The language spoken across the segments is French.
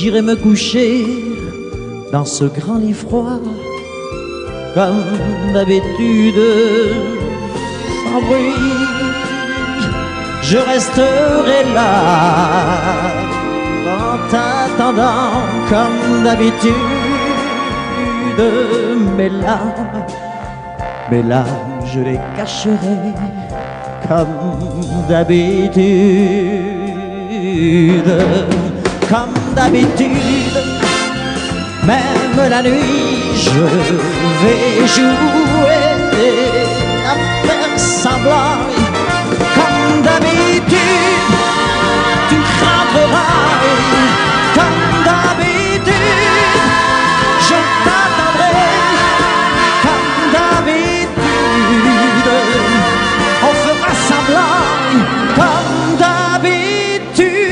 j'irai me coucher dans ce grand lit froid, comme d'habitude, sans bruit. Je resterai là, en t'attendant, comme d'habitude. Mais là, je les cacherai, comme d'habitude. Comme d'habitude, même la nuit, je vais jouer à faire semblant. Comme d'habitude, tu frapperas. Comme d'habitude, je t'attendrai. Comme d'habitude, on fera semblant. Comme d'habitude.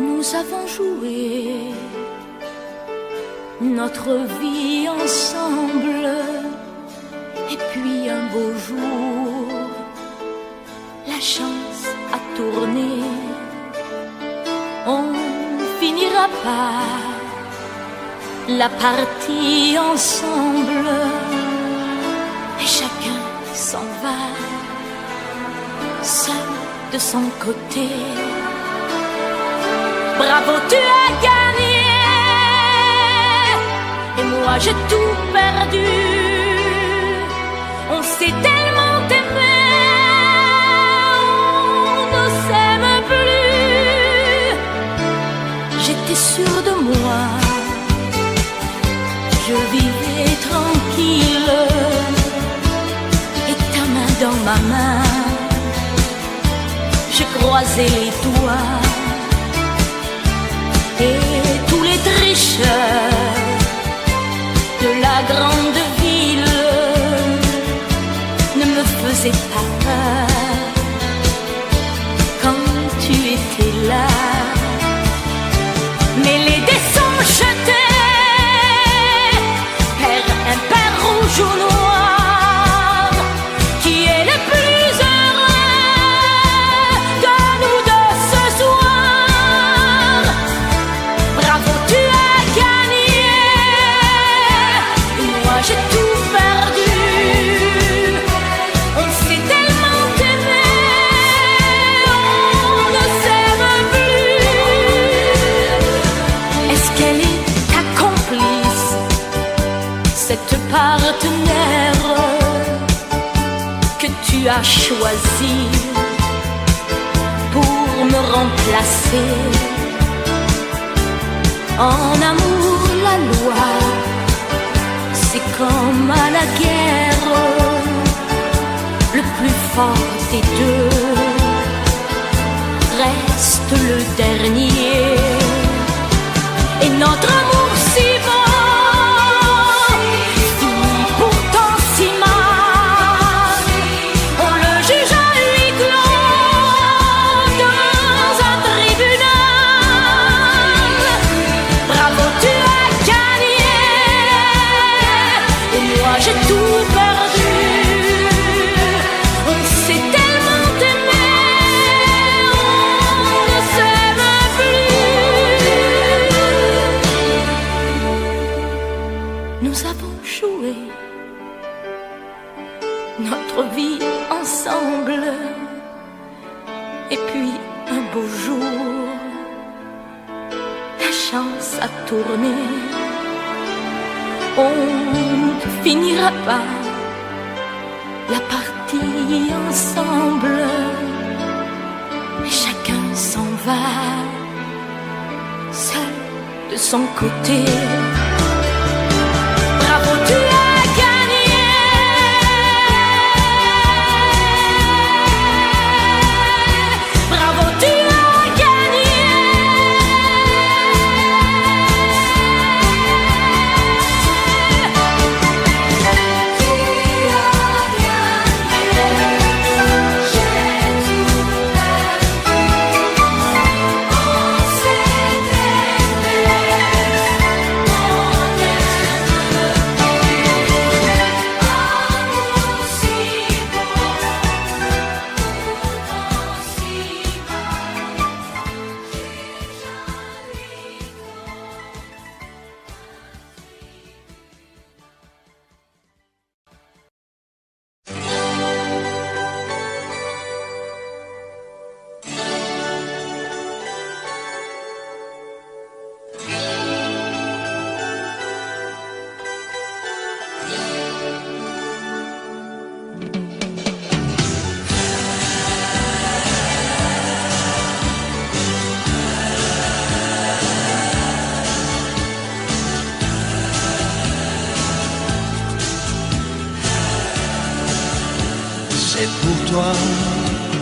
Nous avons joué notre vie ensemble, et puis un beau jour, la chance a tourné. On finira par la partie ensemble, et chacun s'en va, seul de son côté. Bravo, tu as gagné, et moi j'ai tout perdu. On s'est tellement aimé, on ne s'aime plus. J'étais sûre de moi, je vivais tranquille, et ta main dans ma main, je croisais les doigts. Et tous les tricheurs de la grande ville ne me faisaient pas peur quand tu étais là. Mais les dés sont jetés, père impair, rouge ou noir, qui est le plus heureux de nous deux ce soir. Bravo, tu as gagné, et moi j'ai tout perdu. On s'est tellement aimé, on ne s'aime plus. Est-ce qu'elle est ta complice, cette partenaire que tu as choisie pour me remplacer? En amour, la loi, c'est comme à la guerre, le plus fort des deux reste le dernier. Et notre amour si beau finit pourtant si mal. On le juge à huis clos dans un tribunal. Bravo, tu as gagné, et moi j'ai tout perdu. On s'est tellement aimé, on ne s'aime plus. Nous avons joué notre vie ensemble, et puis un beau jour, la chance a tourné. On ne finira pas la partie ensemble, mais chacun s'en va, seul de son côté.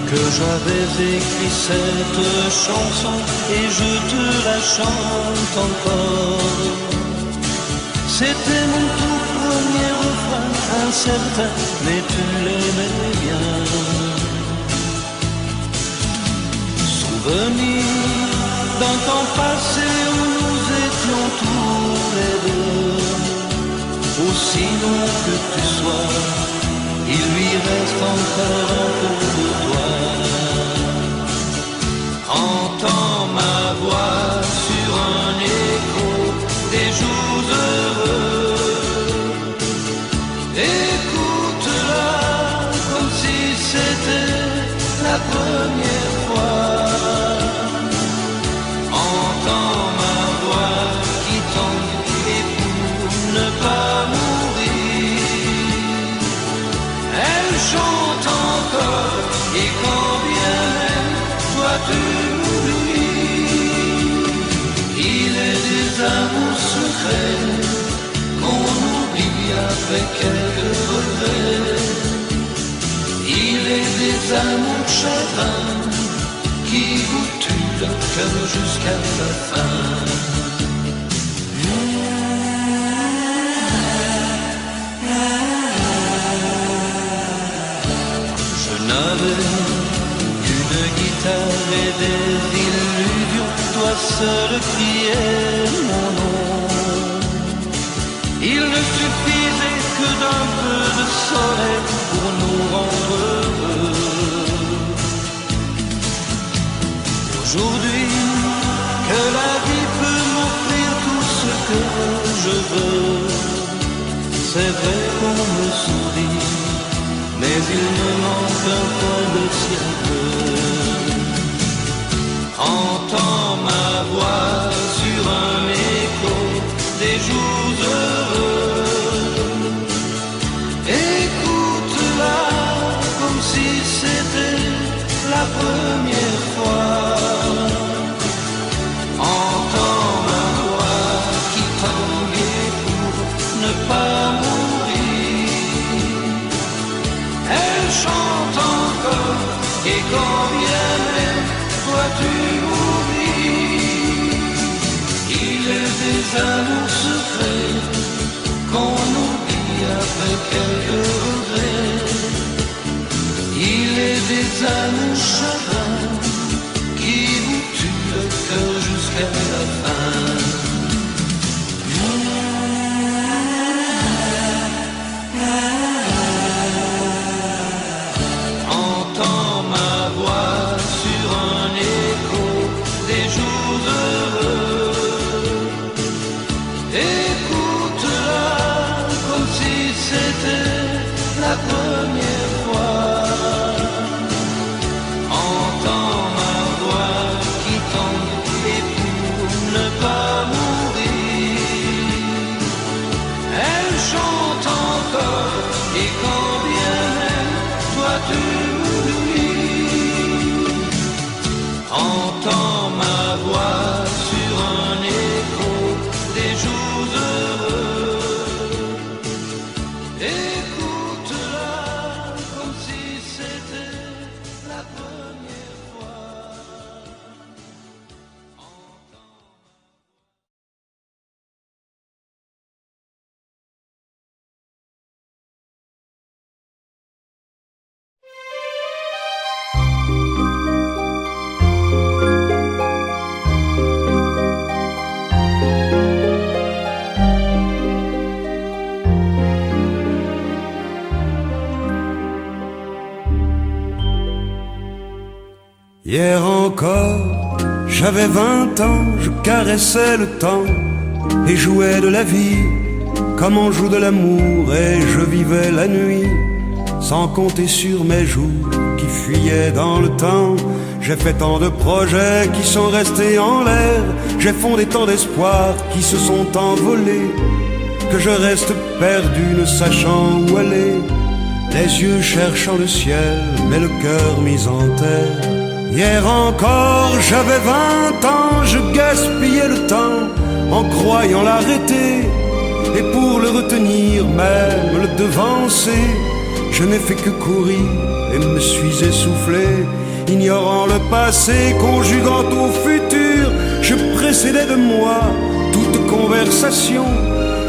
que j'avais écrit cette chanson et je te la chante encore. C'était mon tout premier refrain, incertain, mais tu l'aimais bien. Souvenir d'un temps passé où nous étions tous les deux. Aussi long que tu sois, il lui reste encore un peu de toi. Entends ma voix sur un écho des jours heureux. Écoute-la comme si c'était la première fois. Entends ma voix qui tombe et pour ne pas mourir, elle chante encore et quand bien même toi tu m'oublies. Il est des amours secrets qu'on oublie après quelques regrets. Il est des amours chagrins qui vous tuent le cœur jusqu'à la fin. Je n'avais qu'une guitare et des illusions, toi seul criais mon nom. Il ne suffisait que d'un peu de soleil pour nous rendre heureux. Aujourd'hui, que la vie peut m'offrir tout ce que je veux, c'est vrai qu'on me sourit, mais il me manque un peu de ciel bleu. Entends ma voix sur un écho des jours heureux. Écoute-la comme si c'était la première fois. Entends ma voix qui tanguait pour ne pas mourir. Elle chante encore et quand bien même toi tu m'oublies. Il est des amours secrets qu'on oublie après quelques regrets. Il est des amours chagrins qui vous tuent le cœur jusqu'à la fin. Entends ma voix sur un écho des jours heureux. Écoute-la comme si c'était la première fois. Entends ma voix qui tombe et pour ne pas mourir, elle chante encore et quand bien même toi tu m'oublies. Entends ma voix sur un écho des jours heureux. Écoute-la comme si c'était la première fois. Hier encore, j'avais 20 ans, je caressais le temps et jouais de la vie comme on joue de l'amour, et je vivais la nuit sans compter sur mes jours qui fuyaient dans le temps. J'ai fait tant de projets qui sont restés en l'air, j'ai fondé tant d'espoirs qui se sont envolés, que je reste perdu ne sachant où aller, les yeux cherchant le ciel mais le cœur mis en terre. Hier encore j'avais 20 ans, je gaspillais le temps en croyant l'arrêter, et pour le retenir même le devancer, je n'ai fait que courir et me suis essoufflé. Ignorant le passé, conjuguant au futur, je précédais de moi toute conversation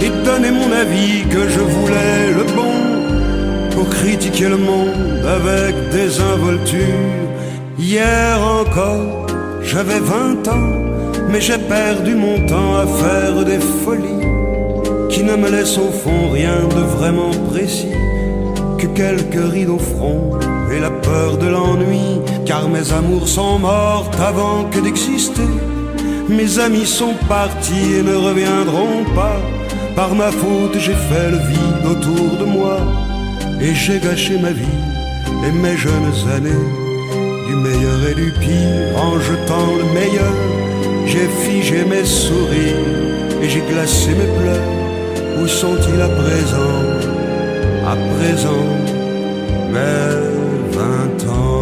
et donnais mon avis que je voulais le bon pour critiquer le monde avec désinvolture. Hier encore, j'avais 20 ans, mais j'ai perdu mon temps à faire des folies qui ne me laissent au fond rien de vraiment précis que quelques rides au front et la peur de l'ennui, car mes amours sont mortes avant que d'exister. Mes amis sont partis et ne reviendront pas. Par ma faute j'ai fait le vide autour de moi et j'ai gâché ma vie et mes jeunes années. Du meilleur et du pire en jetant le meilleur, j'ai figé mes sourires et j'ai glacé mes pleurs. Où sont-ils à présent? À présent, mes 20 ans.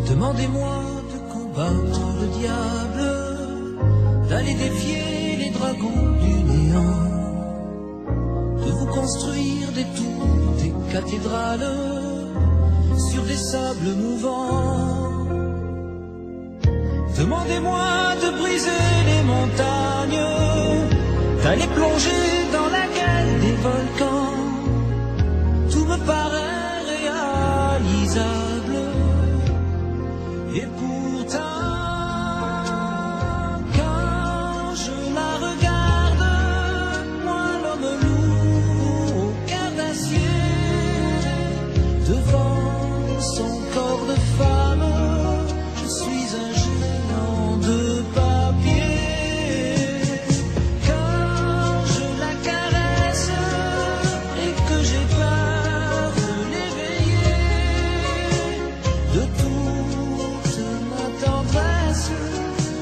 Demandez-moi de combattre le diable, d'aller défier les dragons du néant, de vous construire des tours, des cathédrales sur des sables mouvants. Demandez-moi de briser les montagnes, d'aller plonger dans la gueule des volcans. Tout me paraît réalisable. Et pourtant, quand je la regarde, moi l'homme lourd au cœur d'acier, devant son corps de femme, je suis un géant de papier. Quand je la caresse et que j'ai peur de l'éveiller, de tout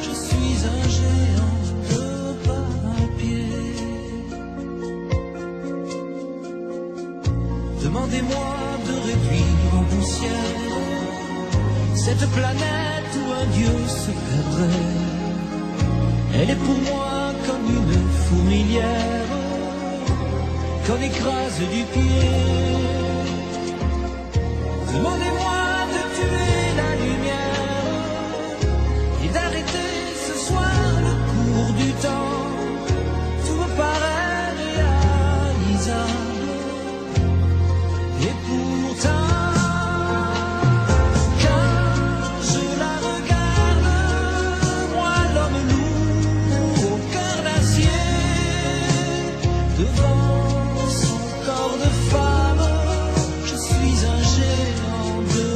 je suis un géant de papier. Demandez-moi de réduire en poussière cette planète où un dieu se perdrait. Elle est pour moi comme une fourmilière qu'on écrase du pied. Demandez-moi de tuer la lumière et d'arrêter ce soir le cours du temps. Tout me paraît réalisable. Et pourtant, quand je la regarde, moi l'homme lourd au cœur d'acier, devant son corps de femme, je suis un géant de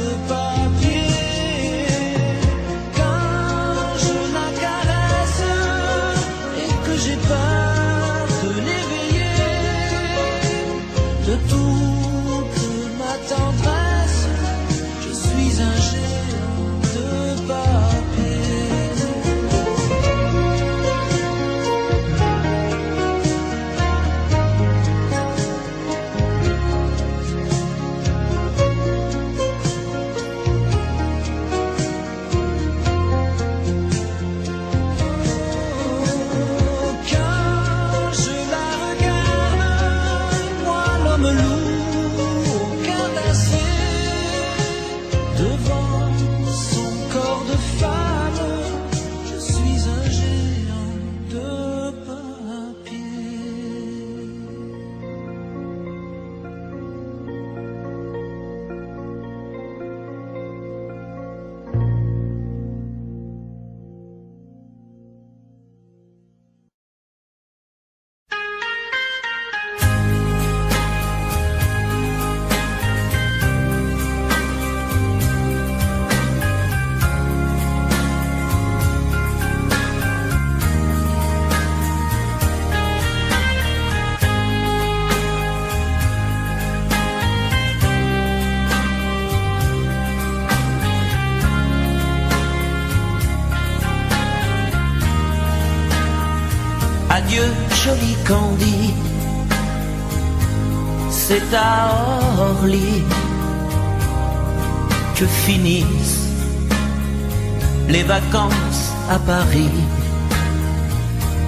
Adieu joli Candy, c'est à Orly que finissent les vacances à Paris.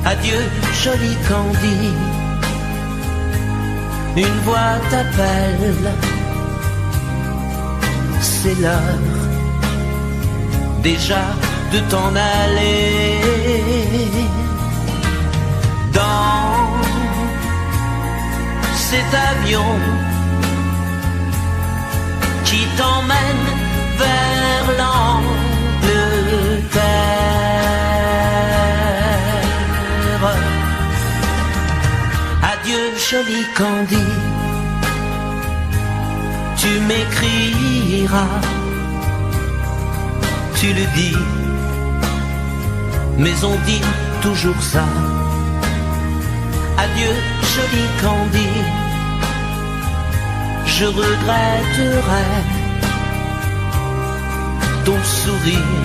Adieu joli Candy, une voix t'appelle, c'est l'heure déjà de t'en aller. Dans cet avion qui t'emmène vers l'Angleterre. Adieu joli Candy, tu m'écriras, tu le dis, mais on dit toujours ça. Adieu joli Candy, je regretterai ton sourire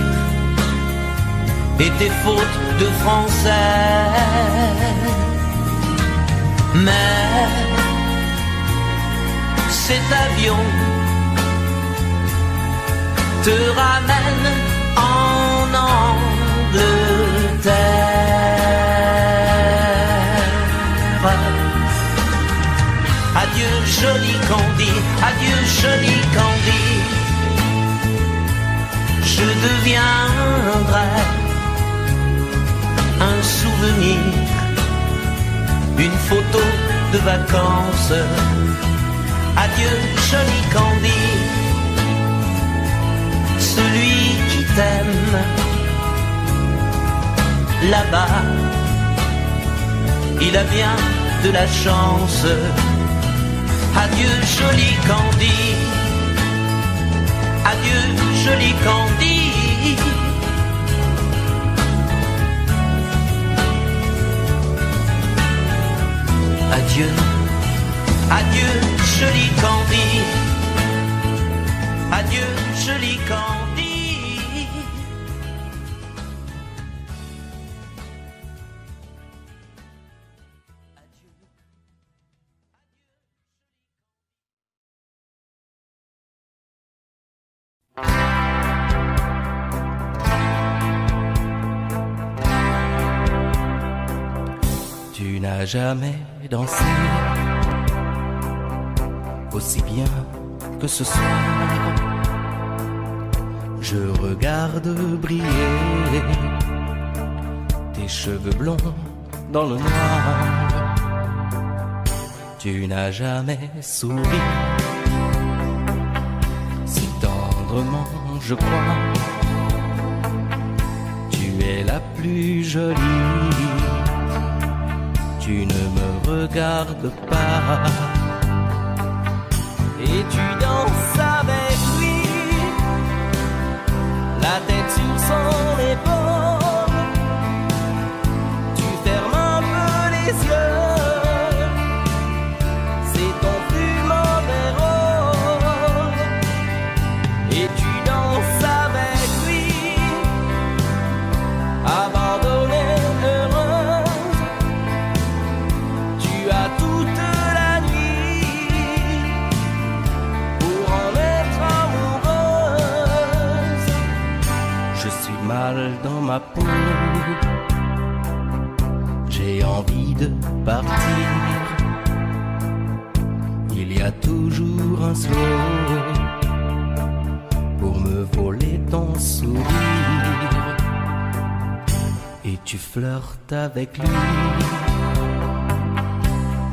et tes fautes de français. Mais cet avion te ramène en Angleterre. Adieu joli Candy, adieu joli Candy, je deviendrai un souvenir, une photo de vacances. Adieu joli Candy, celui qui t'aime là-bas, il a bien de la chance. Adieu joli Candy, adieu joli Candy. Adieu, adieu joli Candy, adieu joli Candy. Tu n'as jamais dansé aussi bien que ce soir. Je regarde briller tes cheveux blonds dans le noir. Tu n'as jamais souri si tendrement, je crois. Tu es la plus jolie. Tu ne me regardes pas et tu danses avec lui, la tête sur son épaule. Tu fermes un peu les yeux, c'est ton plus mauvais rôle. Et tu danses avec lui, abandonné, heureuse. Tu as toute la nuit pour en être amoureuse. Je suis mal dans ma peau, j'ai envie de partir. Il y a toujours un slow pour me voler ton sourire. Et tu flirtes avec lui,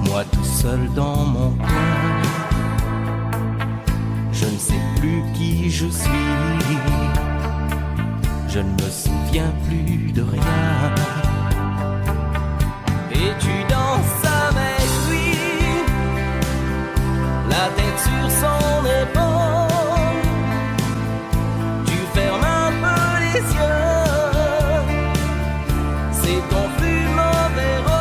moi tout seul dans mon coin. Je ne sais plus qui je suis, je ne me souviens plus de rien. Et tu danses avec lui, la tête sur son épaule. Tu fermes un peu les yeux, c'est ton plus mauvais rôle.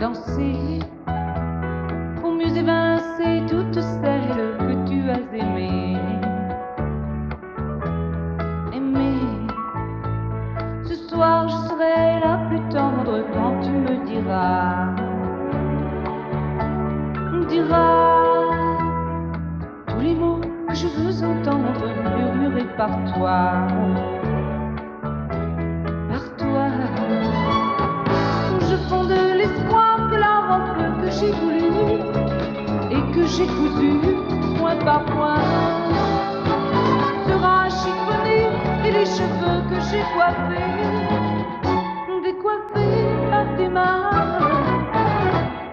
danser pour mieux évincer toutes celles que tu as aimées. Ce soir je serai la plus tendre quand tu me diras tous les mots que je veux entendre murmurés par toi. Je fonde l'espoir que la robe que j'ai voulue et que j'ai cousue point par point sera chiffonnée et les cheveux que j'ai coiffés décoiffés par tes mains.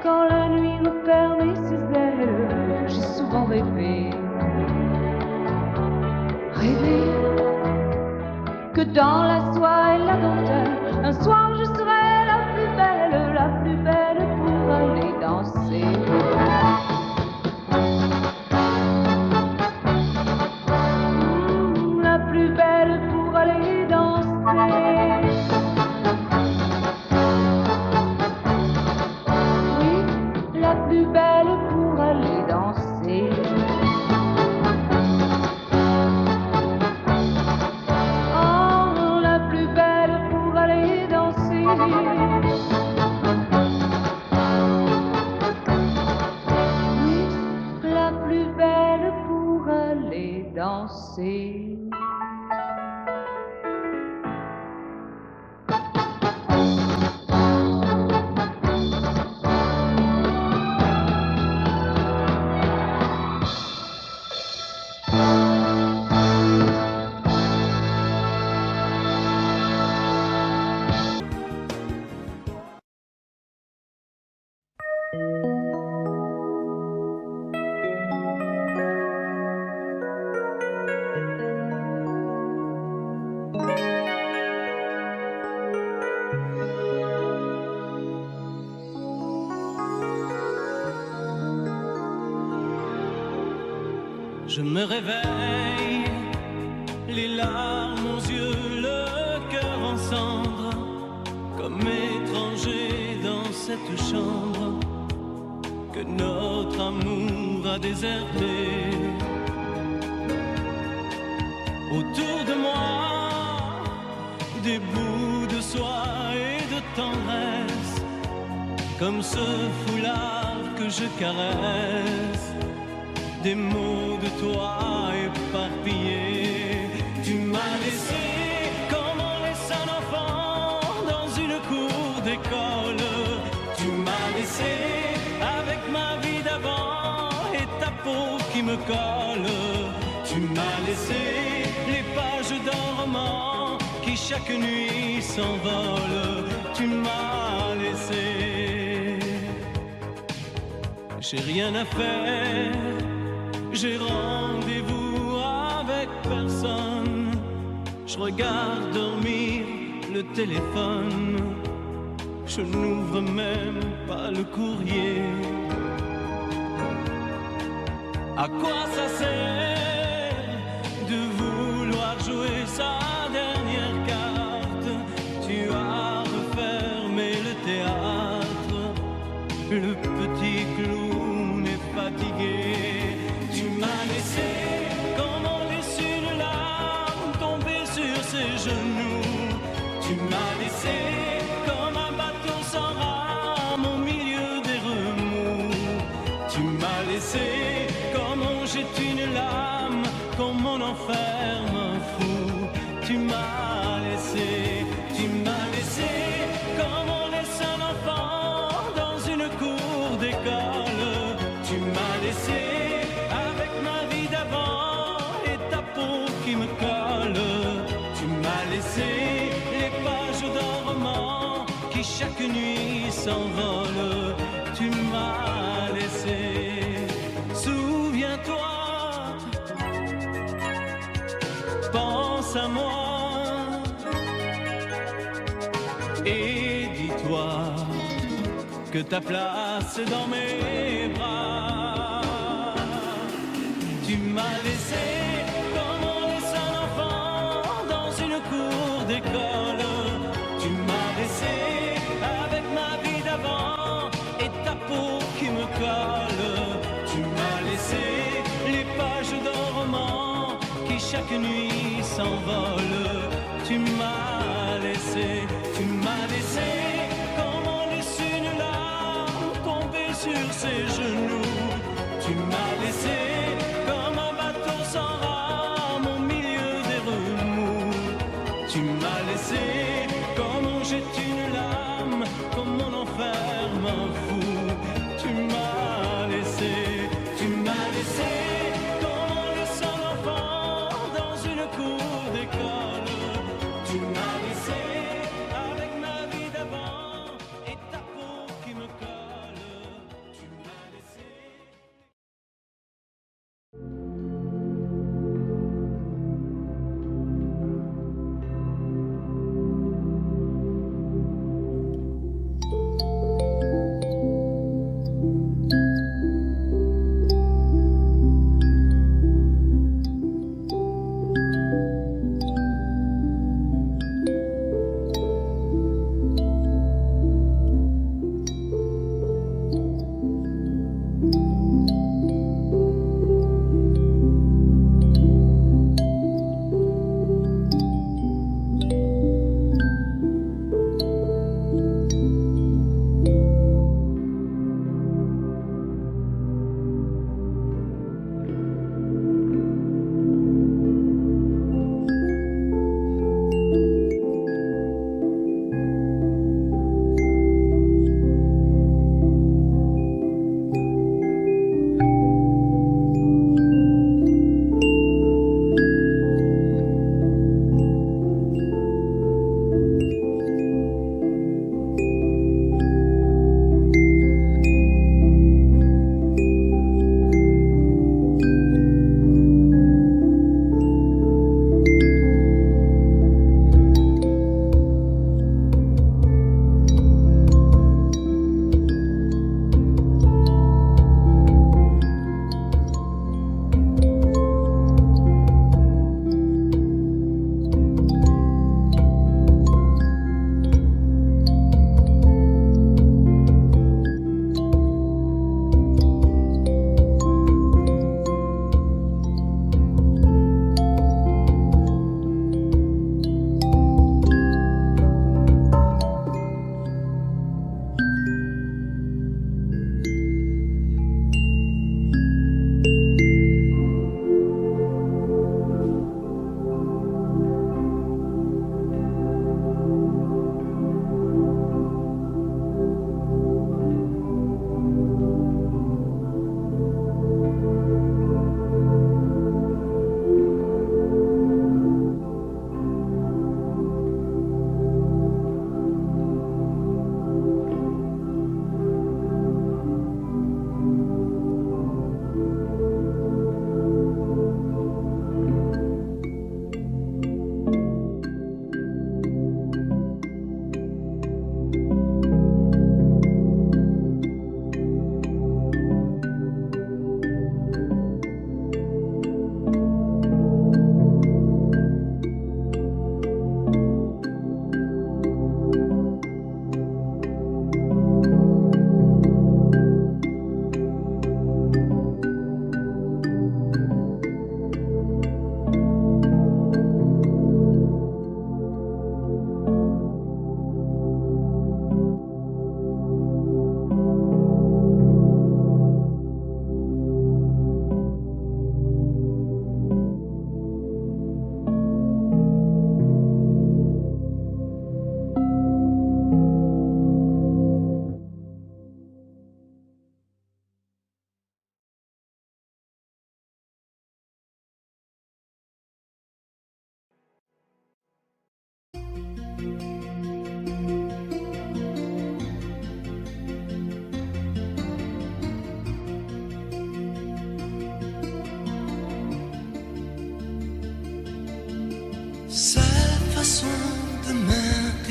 Quand la nuit me ferme ses ailes, j'ai souvent rêvé que dans la soie et la dentelle, un soir je serai la plus belle pour aller danser. La plus belle pour aller danser. Oui, la plus belle pour aller danser. Oh, la plus belle pour aller danser. Oui, la plus belle pour aller danser. Je me réveille, les larmes aux yeux, le cœur en cendres, comme étranger dans cette chambre que notre amour a déserté. Autour de moi, des bouts de soie et de tendresse, comme ce foulard que je caresse. Des mots de toi éparpillés. Tu m'as laissé comme on laisse un enfant dans une cour d'école. Tu m'as laissé avec ma vie d'avant et ta peau qui me colle. Tu m'as laissé les pages d'un roman qui chaque nuit s'envole. Tu m'as laissé. J'ai rien à faire. J'ai rendez-vous avec personne. Je regarde dormir le téléphone. Je n'ouvre même pas le courrier. À quoi ça sert de vouloir jouer sa dernière carte? Tu as refermé le théâtre. Le petit clown est fatigué. Tu m'as laissé comme on laisse une larme tomber sur ses genoux. Tu m'as laissé comme un bateau sans rame au milieu des remous. Tu m'as laissé comme on jette une lame, comme on enferme un fou. Tu m'as laissé comme on laisse un enfant dans une cour d'école. Tu m'as laissé qui me colle. Tu m'as laissé les pages d'un roman qui chaque nuit s'envole. Tu m'as laissé. Souviens-toi, pense à moi et dis-toi que ta place est dans mes bras. Tu m'as laissé d'école. Tu m'as laissé avec ma vie d'avant chaque nuit s'envole. Tu m'as laissé comme on laisse une larme tomber sur ses genoux. Tu m'as laissé comme un bateau sans rame au milieu des remous. Tu m'as laissé comme on jette une lame, comme on enferme un fou. Tu m'as laissé comme on laisse un enfant dans une cour d'école. Tu m'as laissé avec ma vie d'avant et ta peau qui me colle. Tu m'as laissé.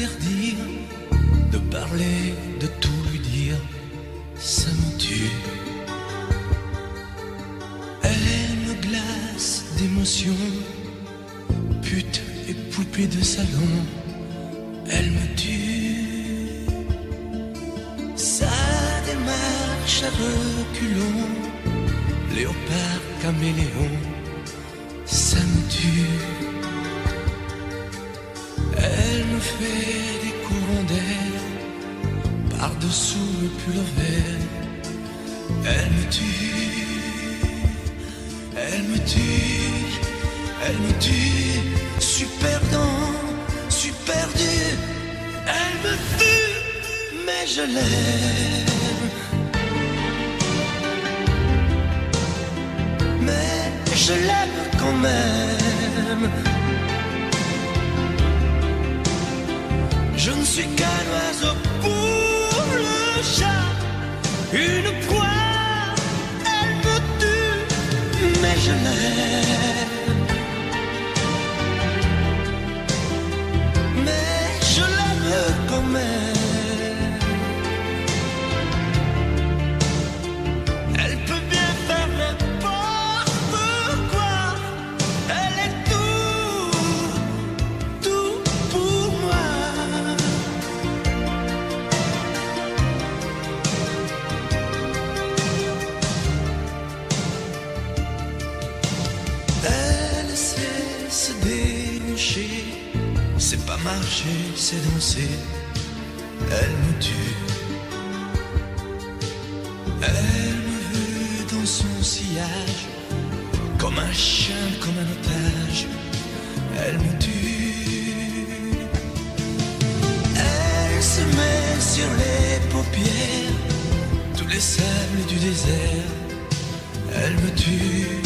m'interdire de parler, de tout lui dire, ça me tue. Elle me glace d'émotion, pute et poupée de salon, elle me tue. Sa démarche à reculons, léopard caméléon, ça me tue. tue. Elle me fait des courants d'air par-dessous le pull vert. Elle me tue, elle me tue, elle me tue. Suis perdant, suis perdu. Elle me tue, mais je l'aime. Mais je l'aime quand même. Je ne suis qu'un oiseau pour le chat, une proie, elle me tue, mais je l'aime. Mais je l'aime quand même. Elle peut bien faire n'importe quoi, elle est tout pour moi. Elle sait se déhancher, c'est pas marcher, c'est danser. Elle me tue. Elle me veut dans son sillage, comme un chien, comme un otage. Elle me tue. Elle se met sur les paupières tous les sables du désert. Elle me tue.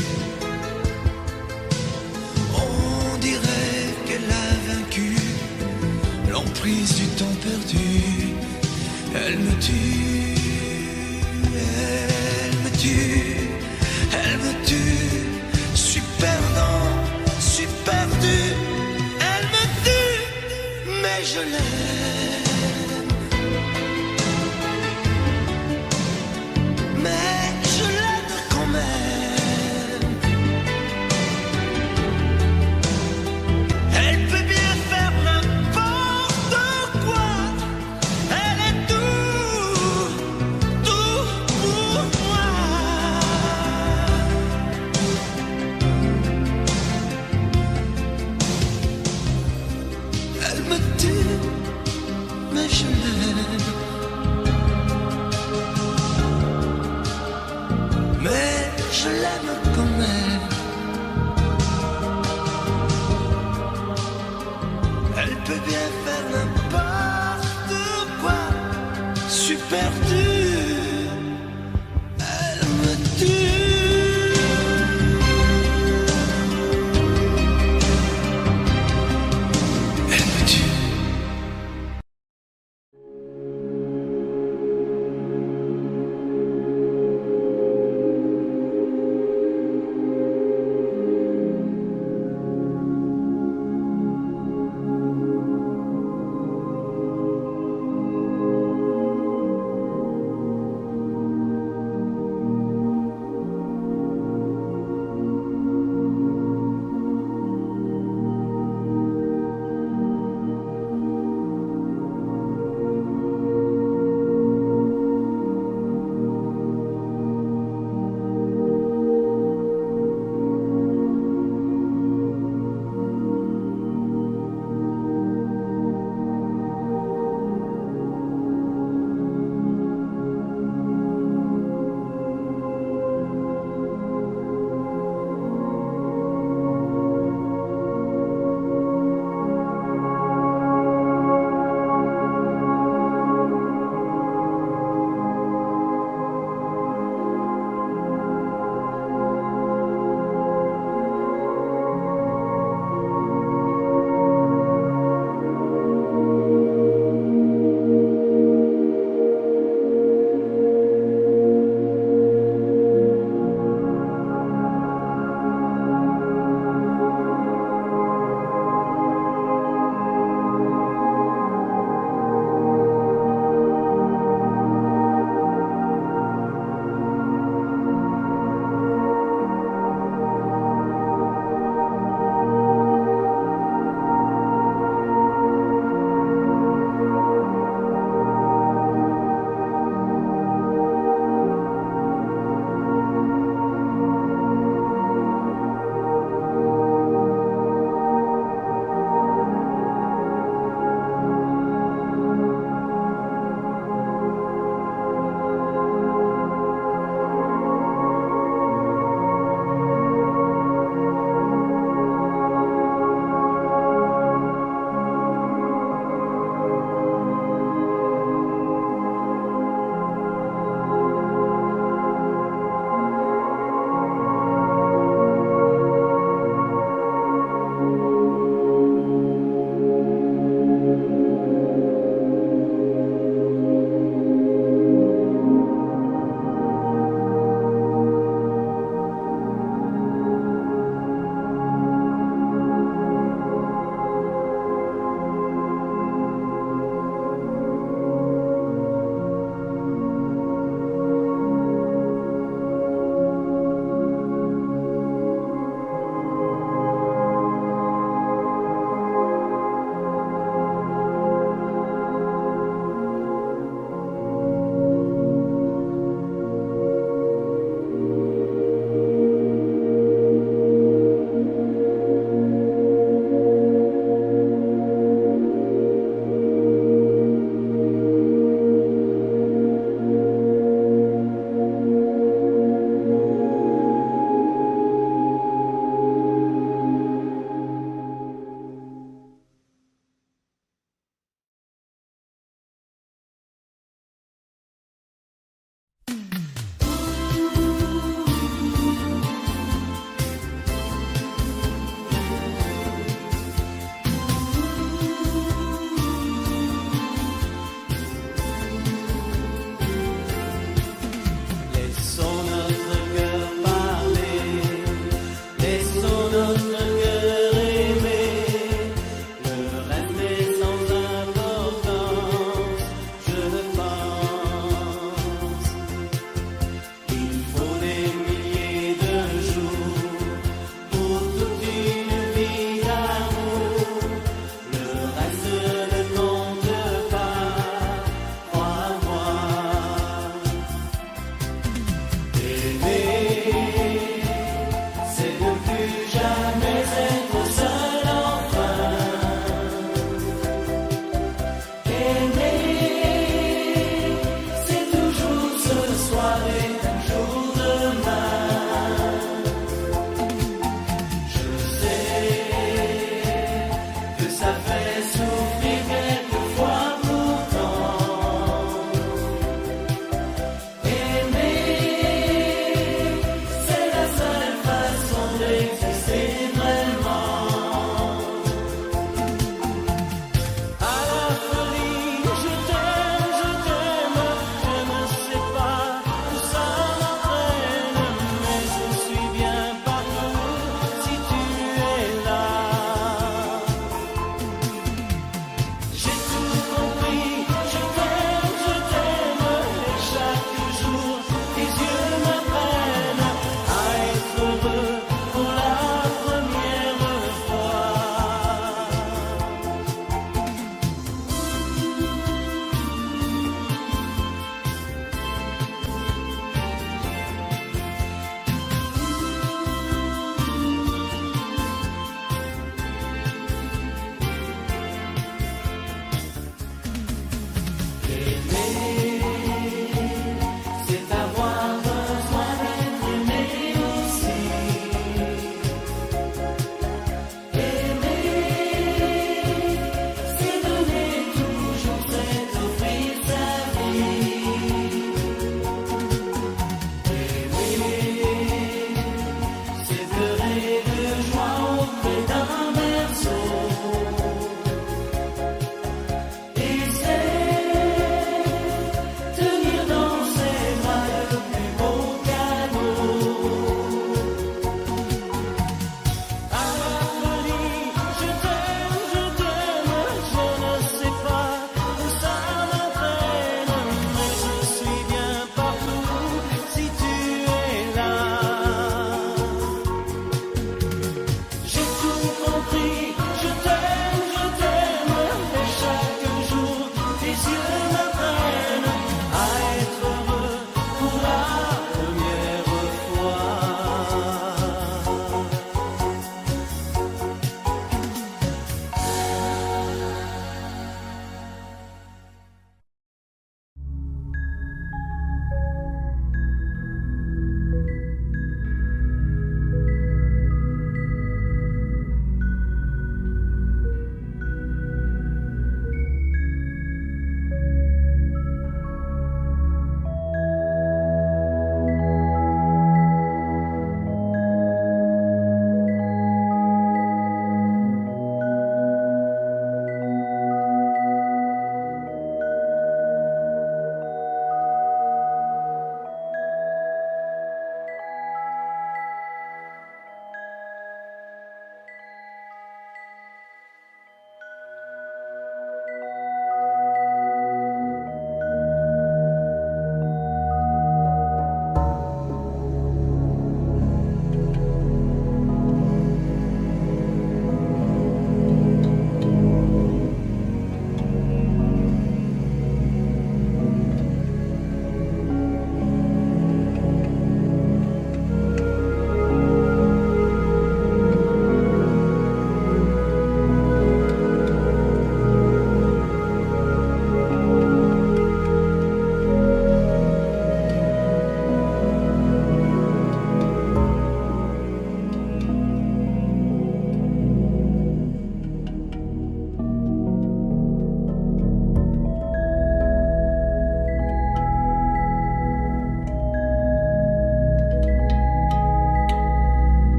On dirait qu'elle a vaincu l'emprise du temps perdu. Elle me tue, elle me tue, elle me tue. Suis perdant, suis perdu. Elle me tue, mais je l'aime. Mais je l'aime quand même. Elle peut bien faire n'importe quoi. Elle est tout pour moi. Elle me tue, mais je l'aime. Mais je l'aime quand même. Elle peut bien faire n'importe quoi. Suis perdu. Elle me tue. Elle me tue.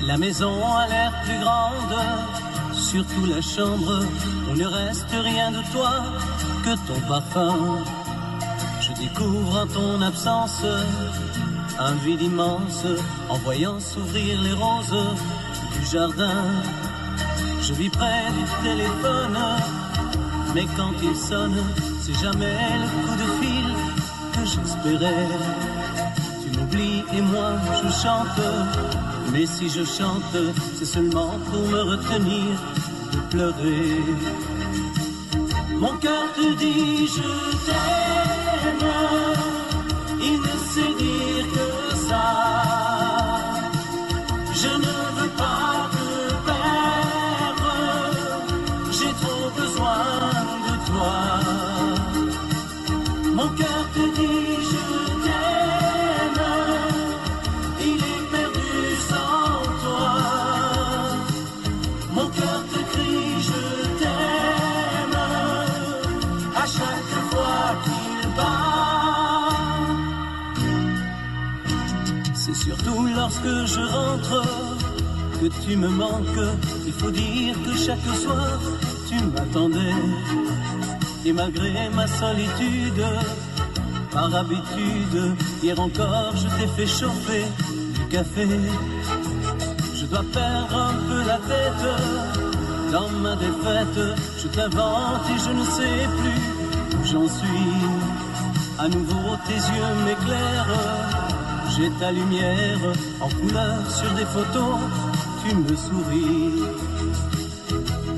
La maison a l'air plus grande, surtout la chambre où ne reste rien de toi que ton parfum. Je découvre en ton absence un vide immense en voyant s'ouvrir les roses du jardin. Je vis près du téléphone, mais quand il sonne, c'est jamais le coup de fil que j'espérais. Tu m'oublies et moi je chante, mais si je chante, c'est seulement pour me retenir de pleurer. Mon cœur te dit je t'aime, il ne sait dire que ça. Je ne veux pas te perdre, j'ai trop besoin de toi. Mon cœur te dit je t'aime, il est perdu sans toi. Mon cœur te crie je t'aime à chaque fois qu'il bat. C'est surtout lorsque je rentre que tu me manques. Il faut dire que chaque soir tu m'attendais. Et malgré ma solitude, par habitude, hier encore je t'ai fait chauffer du café. Je dois perdre un peu la tête dans ma défaite. Je t'invente et je ne sais plus où j'en suis. À nouveau tes yeux m'éclairent, j'ai ta lumière en couleur sur des photos, tu me souris.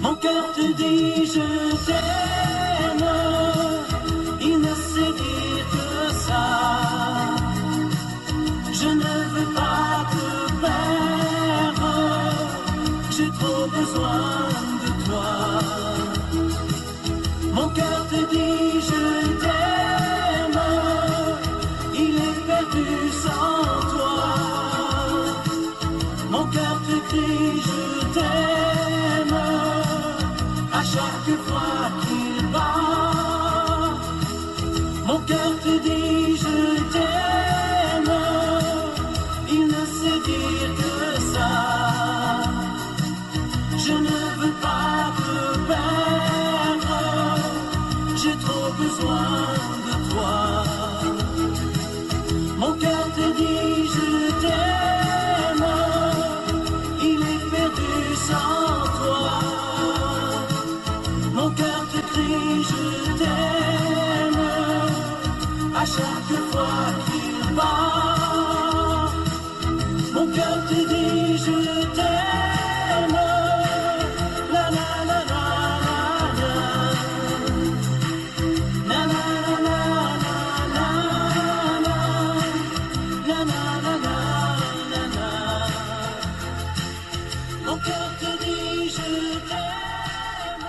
Mon cœur te dit je t'aime, il ne sait dire que ça. Je ne veux pas te perdre, j'ai trop besoin de toi. Mon cœur te dit je t'aime, il est perdu sans toi. Mon cœur te crie je t'aime à chaque fois qu'il bat. Mon cœur te dit je t'aime, il ne sait dire que ça. Je ne veux pas te perdre, j'ai trop besoin de toi. Mon cœur te dit je t'aime, il est perdu sans toi. Mon cœur te crie je t'aime à chaque fois qu'il bat. Mon cœur te dit je t'aime. La la la la la la la la la la la la la la. Mon cœur te dit je t'aime.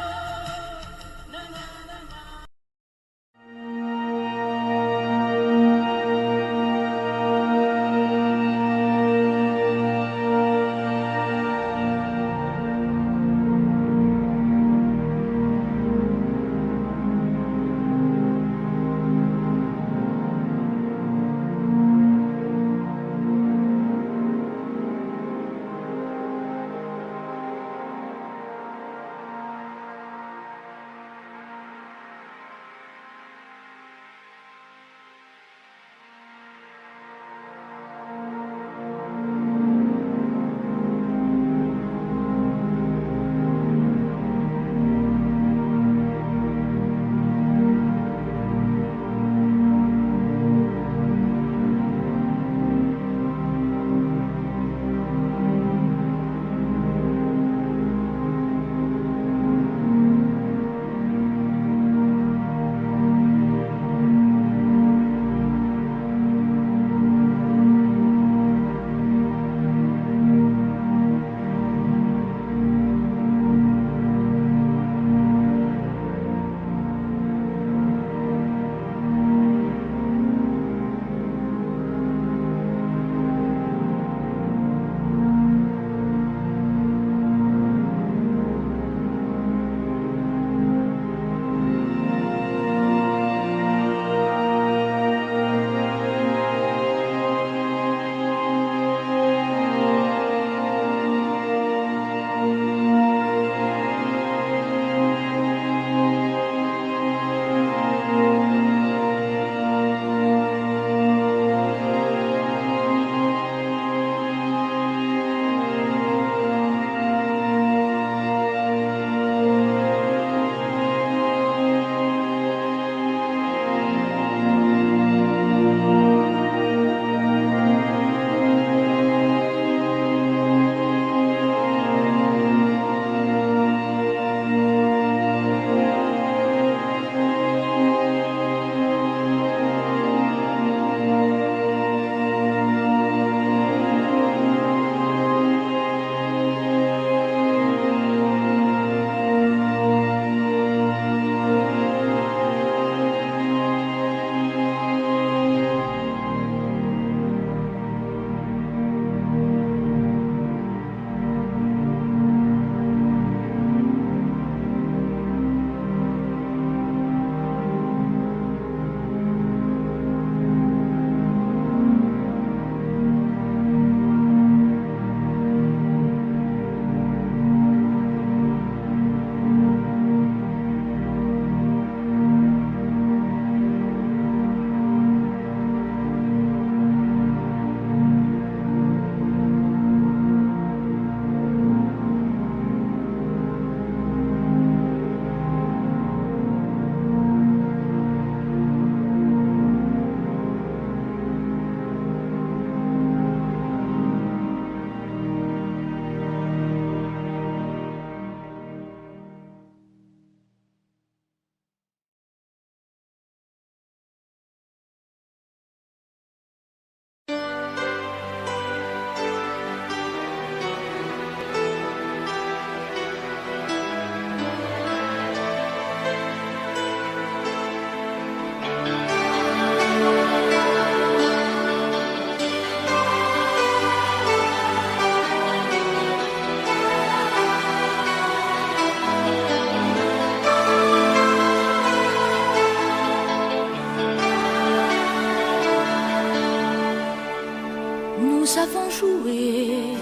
jouer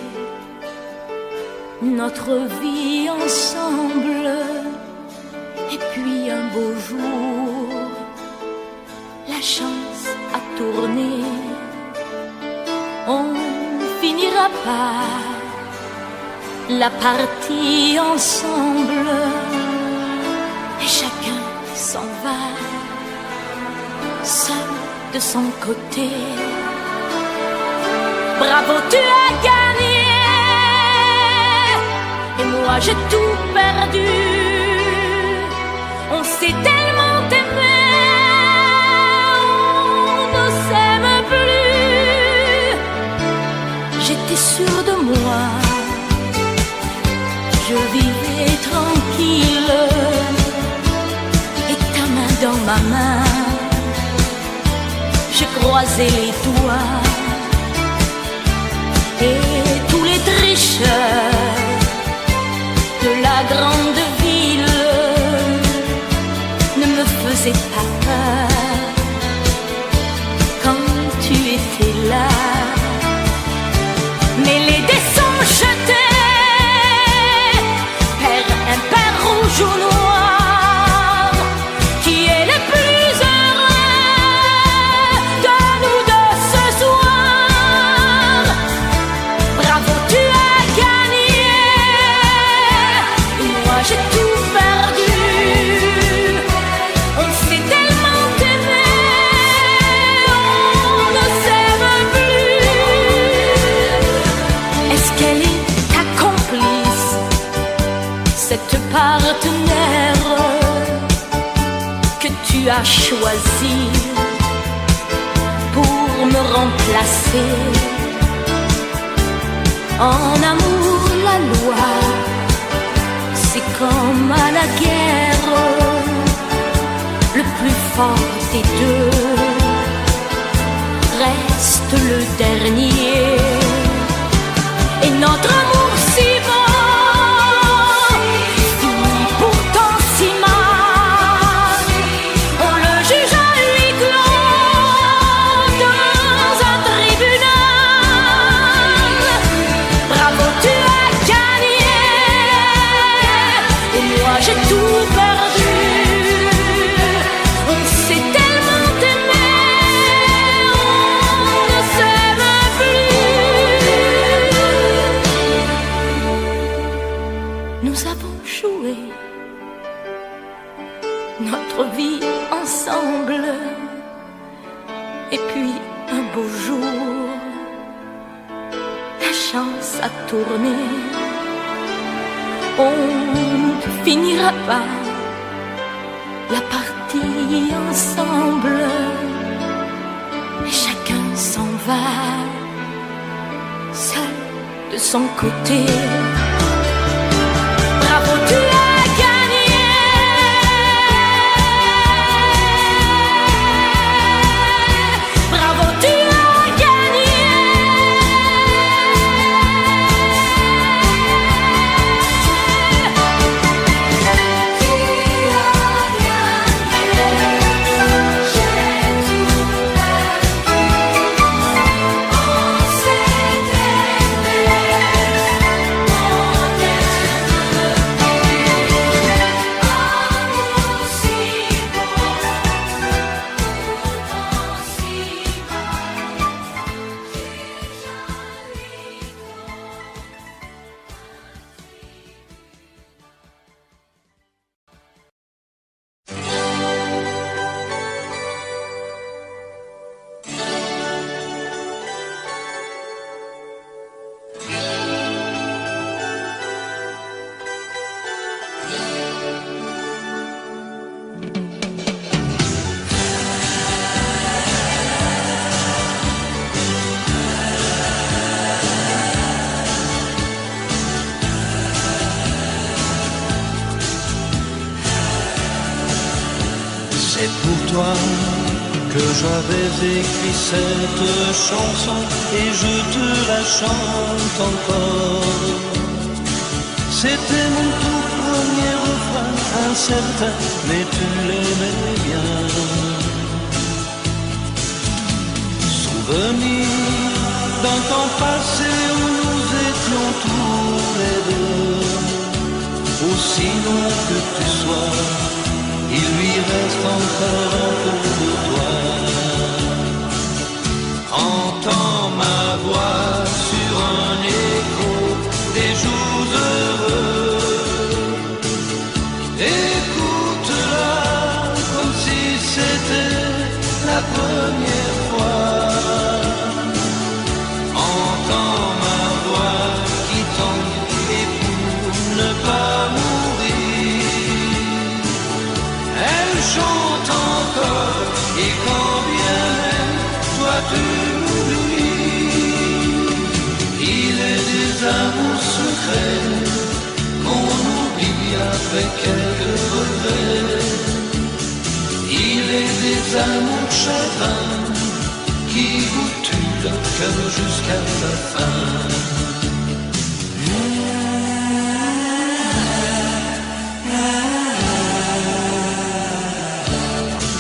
notre vie ensemble. Et puis un beau jour, la chance a tourné. On finira par la partie ensemble. Et chacun s'en va, seul de son côté. Bravo, tu as gagné. Et moi j'ai tout perdu. On s'est tellement aimé, on ne s'aime plus. J'étais sûre de moi, je vivais tranquille. Et ta main dans ma main, je croisais les doigts. Et tous les tricheurs de la grande ville ne me faisaient pas peur quand tu étais là. Mais les dés sont jetés, pair impair, rouge ou noir. Qui est le plus heureux de nous deux ce soir? Bravo, tu as gagné. Et moi j'ai tout perdu. On s'est tellement aimé, on ne s'aime plus. Est-ce qu'elle est ta complice, cette partenaire que tu as choisi pour me remplacer? En amour, la loi, c'est comme à la guerre. Le plus fort des deux reste le dernier. Et notre amour si beau finit pourtant si mal. On le juge à huis clos dans un tribunal. Bravo, tu as gagné. Et moi j'ai tout perdu. On s'est tellement aimé, on ne s'aime plus. Nous avons joué notre vie ensemble. Et puis un beau jour, la chance a tourné. On ne finira pas la partie ensemble. Et chacun s'en va, seul de son côté. Bravo, tu as gagné. Bravo, tu as gagné. C'est pour toi que j'avais écrit cette chanson et je te la chante encore. C'était mon tout premier refrain, incertain, mais tu l'aimais bien. Souvenir d'un temps passé où nous étions tous les deux, aussi loin que tu sois, il lui reste encore un peu de toi. Entends ma voix sur un écho des jours heureux, écoute-la comme si c'était la première fois. Entends ma voix qui tombe et pour ne pas mourir, elle chante encore et quand bien même toi tu m'oublies. Il est des amours secrets qu'on oublie après quelques regrets. Il est des amours de chagrin qui vous tuent le cœur jusqu'à la fin.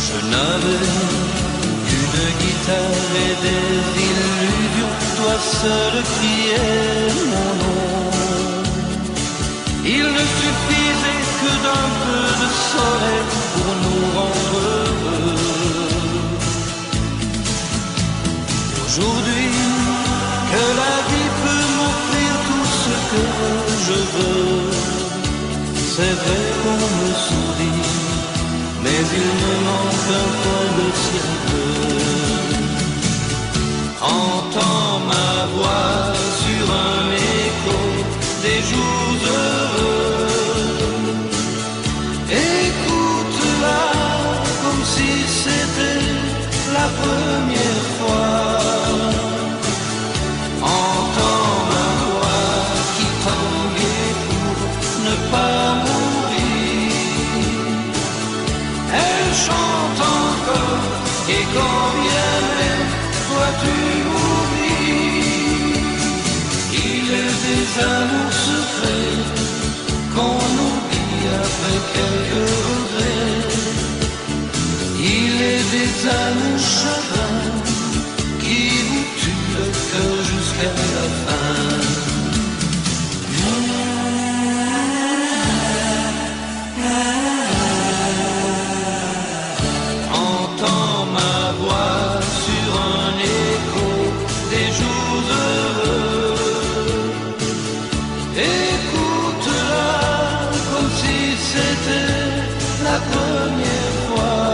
Je n'avais qu'une guitare et des illusions, toi seul criais mon nom. Il ne suffisait que d'un peu de soleil pour nous rendre heureux. Aujourd'hui, que la vie peut m'offrir tout ce que je veux, c'est vrai qu'on me sourit, mais il me manque un peu de ciel bleu. Entends ma voix sur un écho des jours heureux, écoute-la comme si c'était la première fois. Entends ma voix qui tanguait pour ne pas mourir, elle chante encore et quand bien même toi tu m'oublies. Il est des amours secrets qu'on oublie après quelques regrets. Il est des amours chagrins qui vous tuent le cœur jusqu'à la fin. Entends ma voix sur un écho des jours heureux, écoute-la comme si c'était la première fois.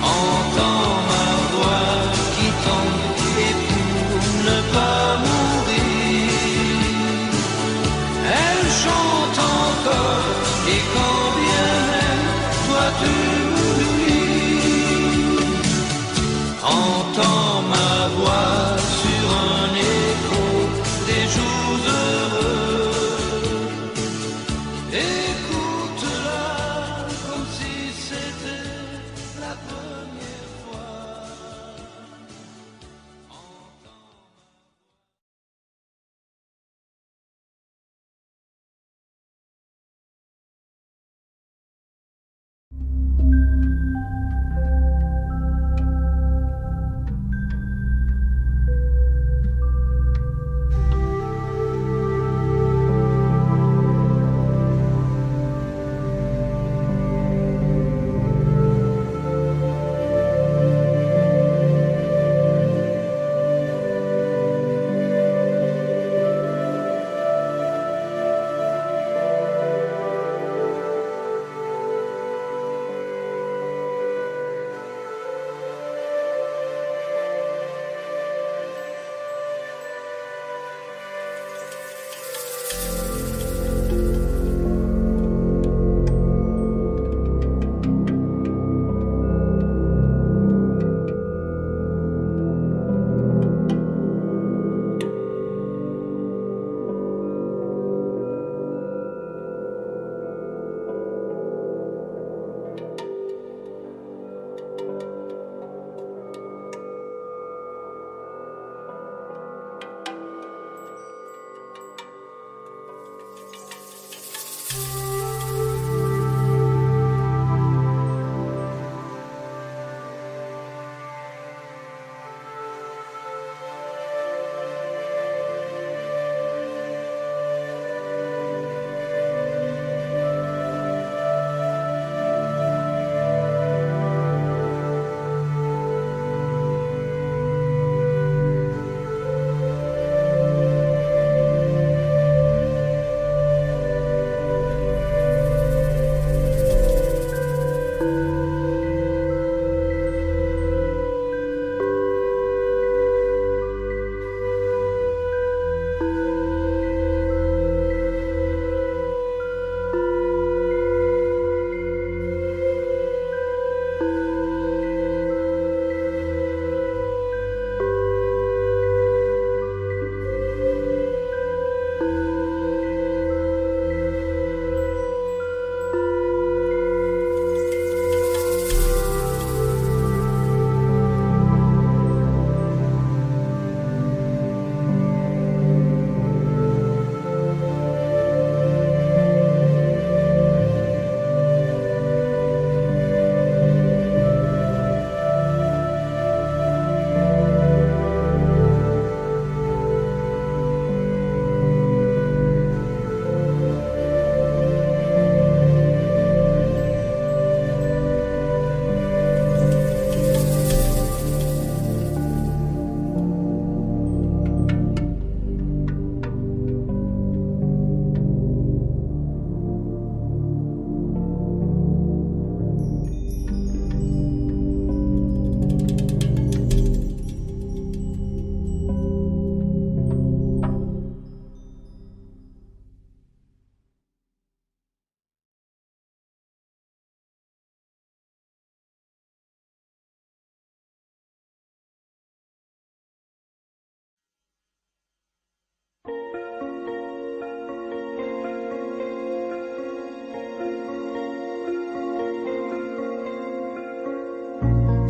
Entends ma voix qui tombe et pour ne pas mourir, elle chante encore et quand bien même toi tu m'oublies. Entends ma voix sur un écho des jours heureux, écoute-la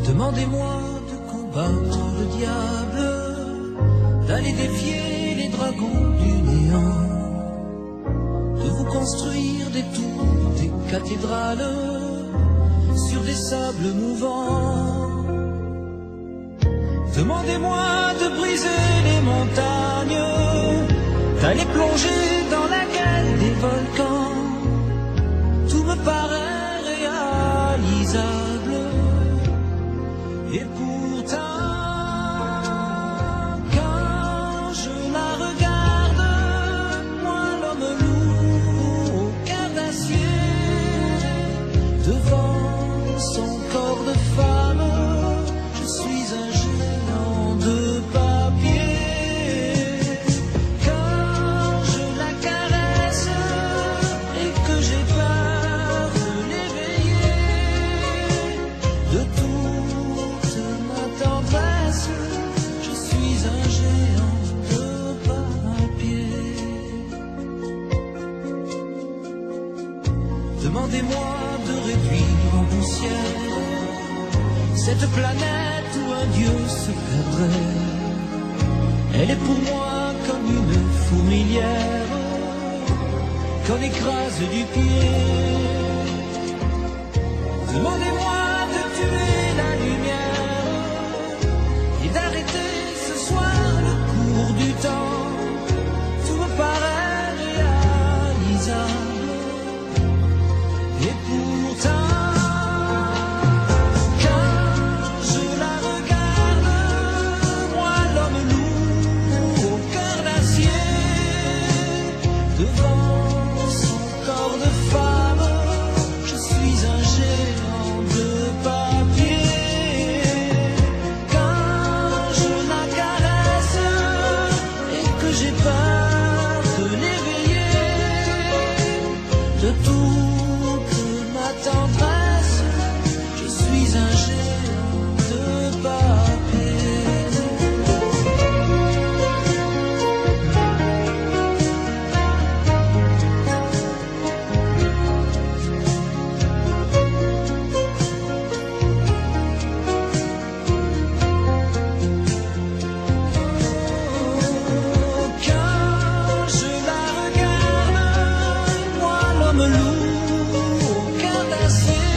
Demandez-moi de combattre le diable, d'aller défier les dragons du néant, de vous construire des tours, des cathédrales sur des sables mouvants. Demandez-moi de briser les montagnes, d'aller plonger dans la gueule des volcans. Tout me paraît réalisable. Et pourtant, quand je la regarde, moi l'homme lourd au cœur d'acier, devant son corps de femme, je suis un géant de papier. Quand je la caresse et que j'ai peur de l'éveiller, de toute ma tendresse, je suis un géant de papier. Demandez-moi de réduire en poussière cette planète où un dieu se perdrait. Elle est pour moi comme une fourmilière qu'on écrase du pied. Demandez-moi de tuer la lumière et d'arrêter ce soir le cours du temps. Tout me paraît réalisable. Et pourtant, quand je la regarde, moi l'homme lourd au cœur d'acier, devant son corps de femme, je suis un géant de papier. Quand je la caresse et que j'ai peur de l'éveiller, de toute ma tendresse, je suis un géant de papier. Quand je la regarde, moi l'homme lourd au cœur d'acier,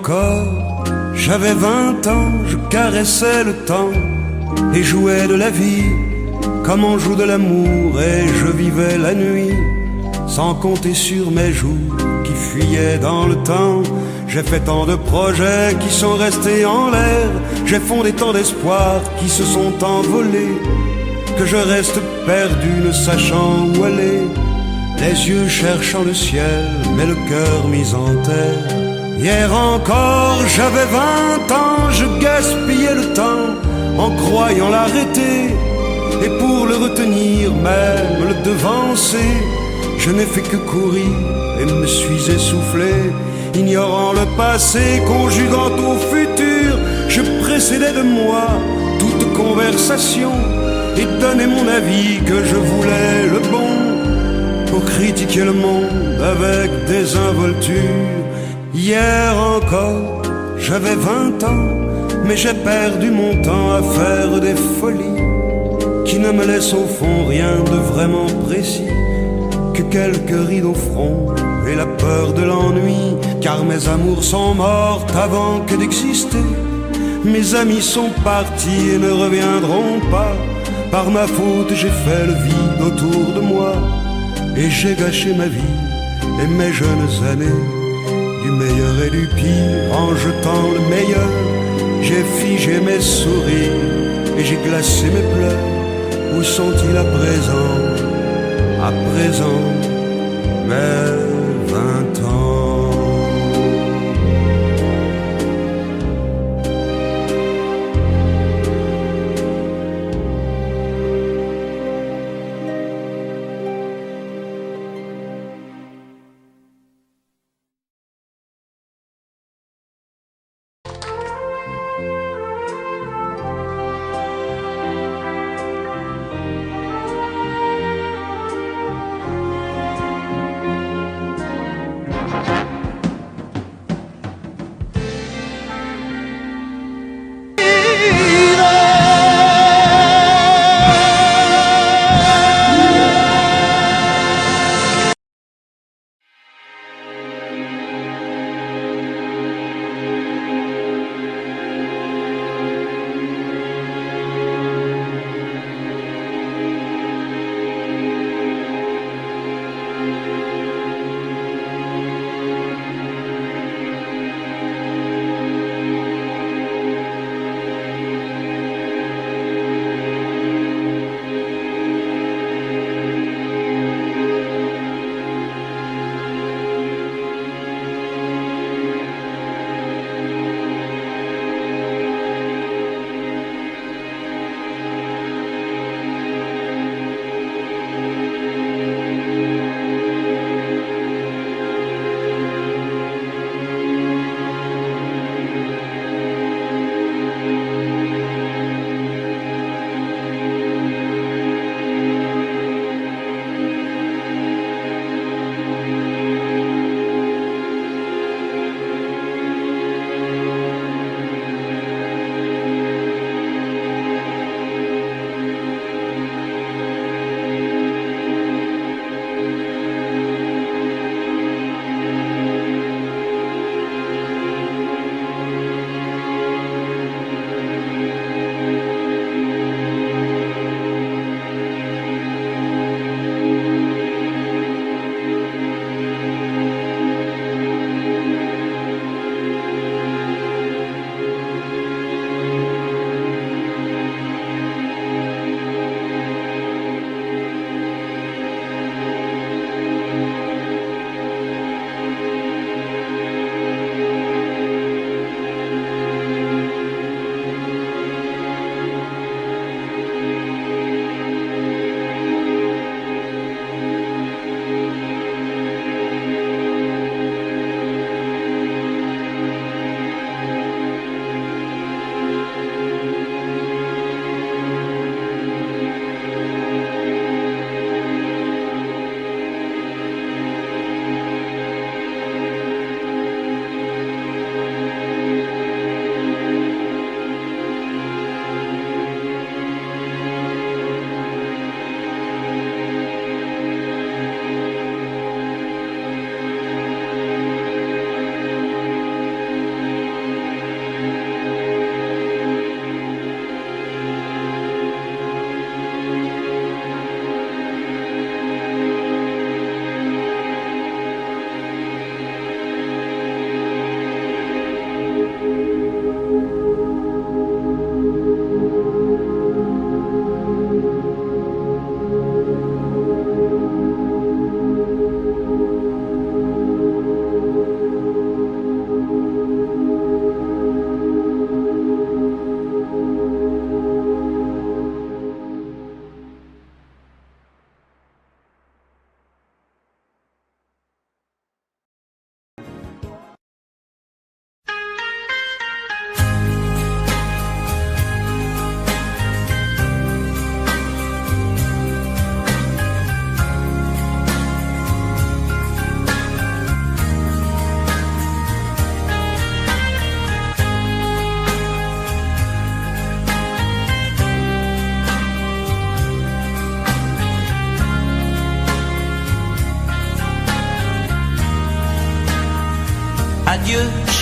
encore, j'avais 20 ans, je caressais le temps et jouais de la vie comme on joue de l'amour, et je vivais la nuit sans compter sur mes jours qui fuyaient dans le temps. J'ai fait tant de projets qui sont restés en l'air, j'ai fondé tant d'espoirs qui se sont envolés, que je reste perdu ne sachant où aller, les yeux cherchant le ciel mais le cœur mis en terre. Hier encore j'avais 20 ans, je gaspillais le temps en croyant l'arrêter, et pour le retenir, même le devancer, je n'ai fait que courir et me suis essoufflé. Ignorant le passé, conjuguant au futur, je précédais de moi toute conversation et donnais mon avis que je voulais le bon, pour critiquer le monde avec désinvolture. Hier encore, j'avais 20 ans, mais j'ai perdu mon temps à faire des folies qui ne me laissent au fond rien de vraiment précis, que quelques rides au front et la peur de l'ennui, car mes amours sont mortes avant que d'exister. Mes amis sont partis et ne reviendront pas. Par ma faute j'ai fait le vide autour de moi, et j'ai gâché ma vie et mes jeunes années, du meilleur et du pire en jetant le meilleur. J'ai figé mes sourires et j'ai glacé mes pleurs. Où sont-ils à présent, mes 20 ans?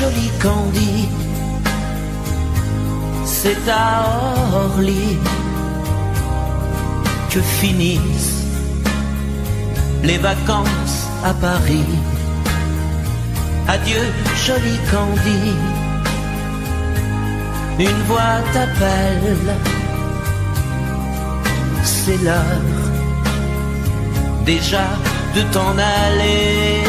joli Candy, c'est à Orly que finissent les vacances à Paris. Adieu joli Candy, une voix t'appelle, c'est l'heure déjà de t'en aller.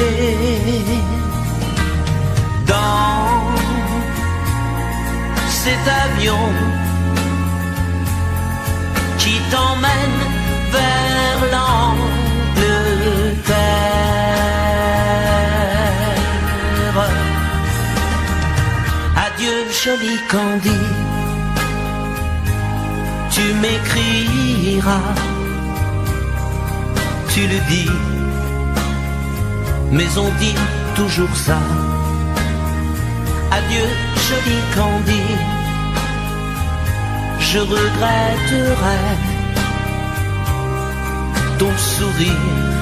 Dans cet avion qui t'emmène vers l'Angleterre. Adieu joli Candy, tu m'écriras, tu le dis, mais on dit toujours ça. Adieu joli Candy, je regretterai ton sourire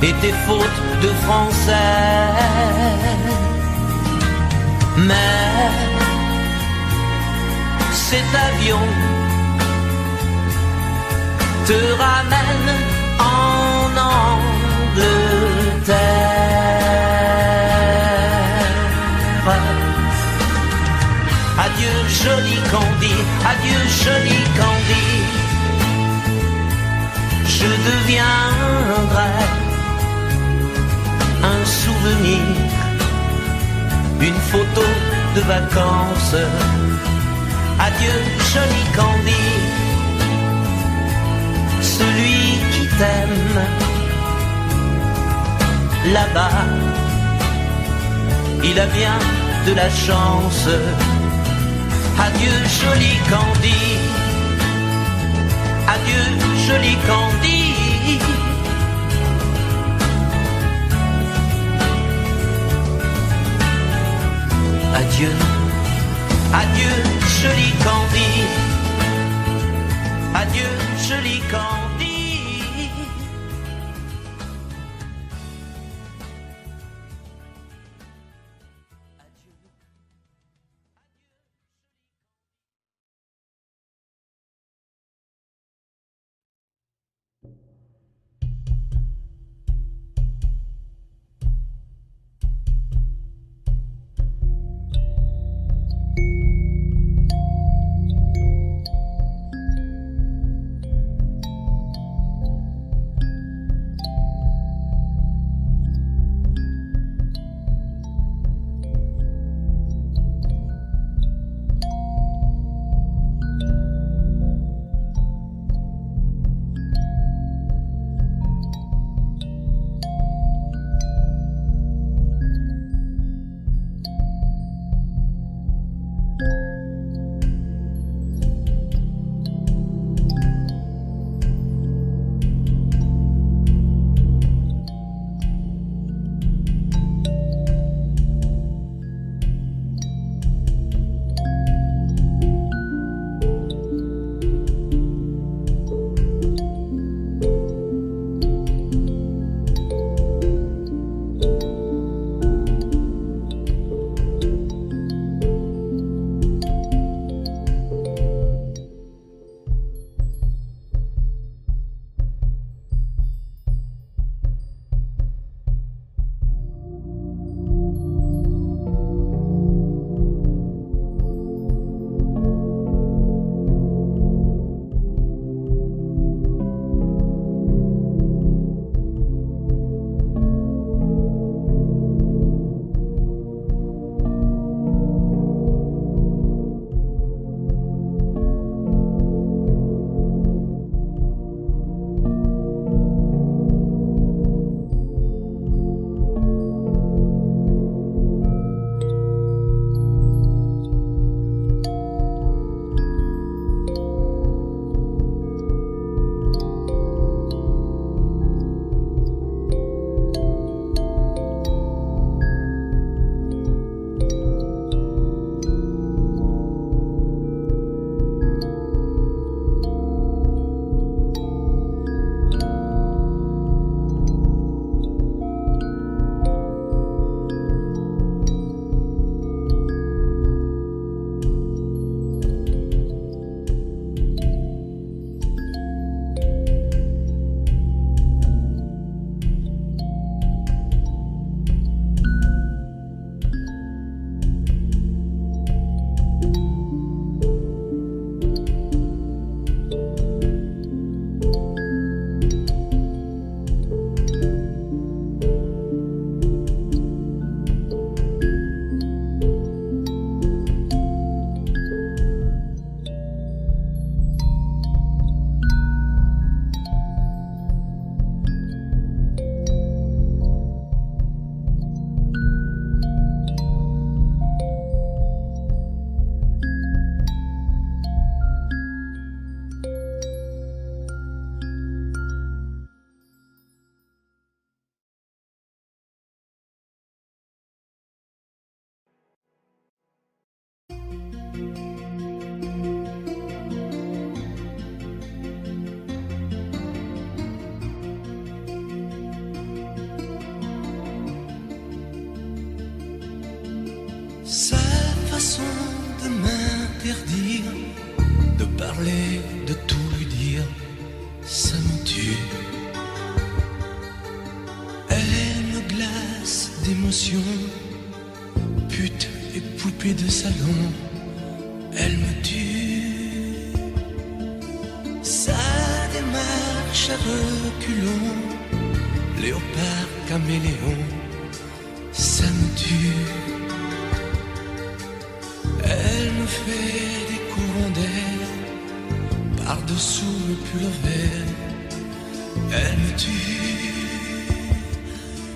et tes fautes de français. Mais cet avion te ramène en Angleterre. Adieu joli Candy, adieu joli Candy, je deviendrai un souvenir, une photo de vacances. Adieu joli Candy, celui qui t'aime là-bas, il a bien de la chance. Adieu joli Candy, adieu joli Candy. Adieu, adieu joli Candy, adieu joli Candy. l'interdire, de parler, de tout lui dire, ça me tue. Elle me glace d'émotion, pute et poupée de salon, elle me tue. Sa démarche à reculons, léopard caméléon, ça me tue. Elle me fait des courants d'air par-dessous le pull vert. Elle me tue,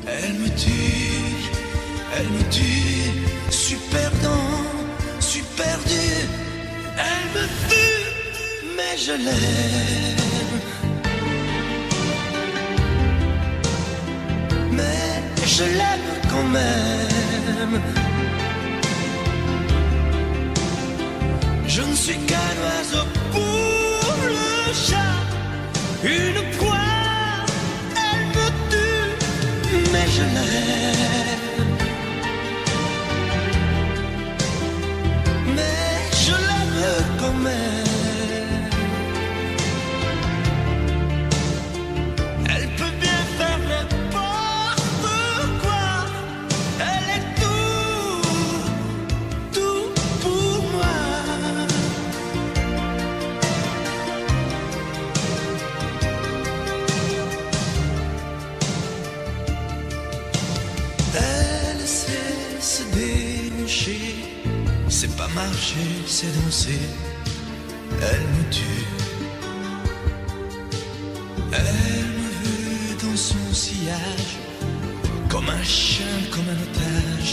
elle me tue, elle me tue. Suis perdant, suis perdu. Elle me tue, mais je l'aime. Mais je l'aime quand même. Je ne suis qu'un oiseau pour le chat, une proie, elle me tue, mais je l'aime. Mais je l'aime quand même. Elle peut bien faire n'importe quoi, elle est tout pour moi. Elle sait se déhancher, c'est pas marcher, c'est danser. Elle me tue. Elle me veut dans son sillage, comme un chien, comme un otage.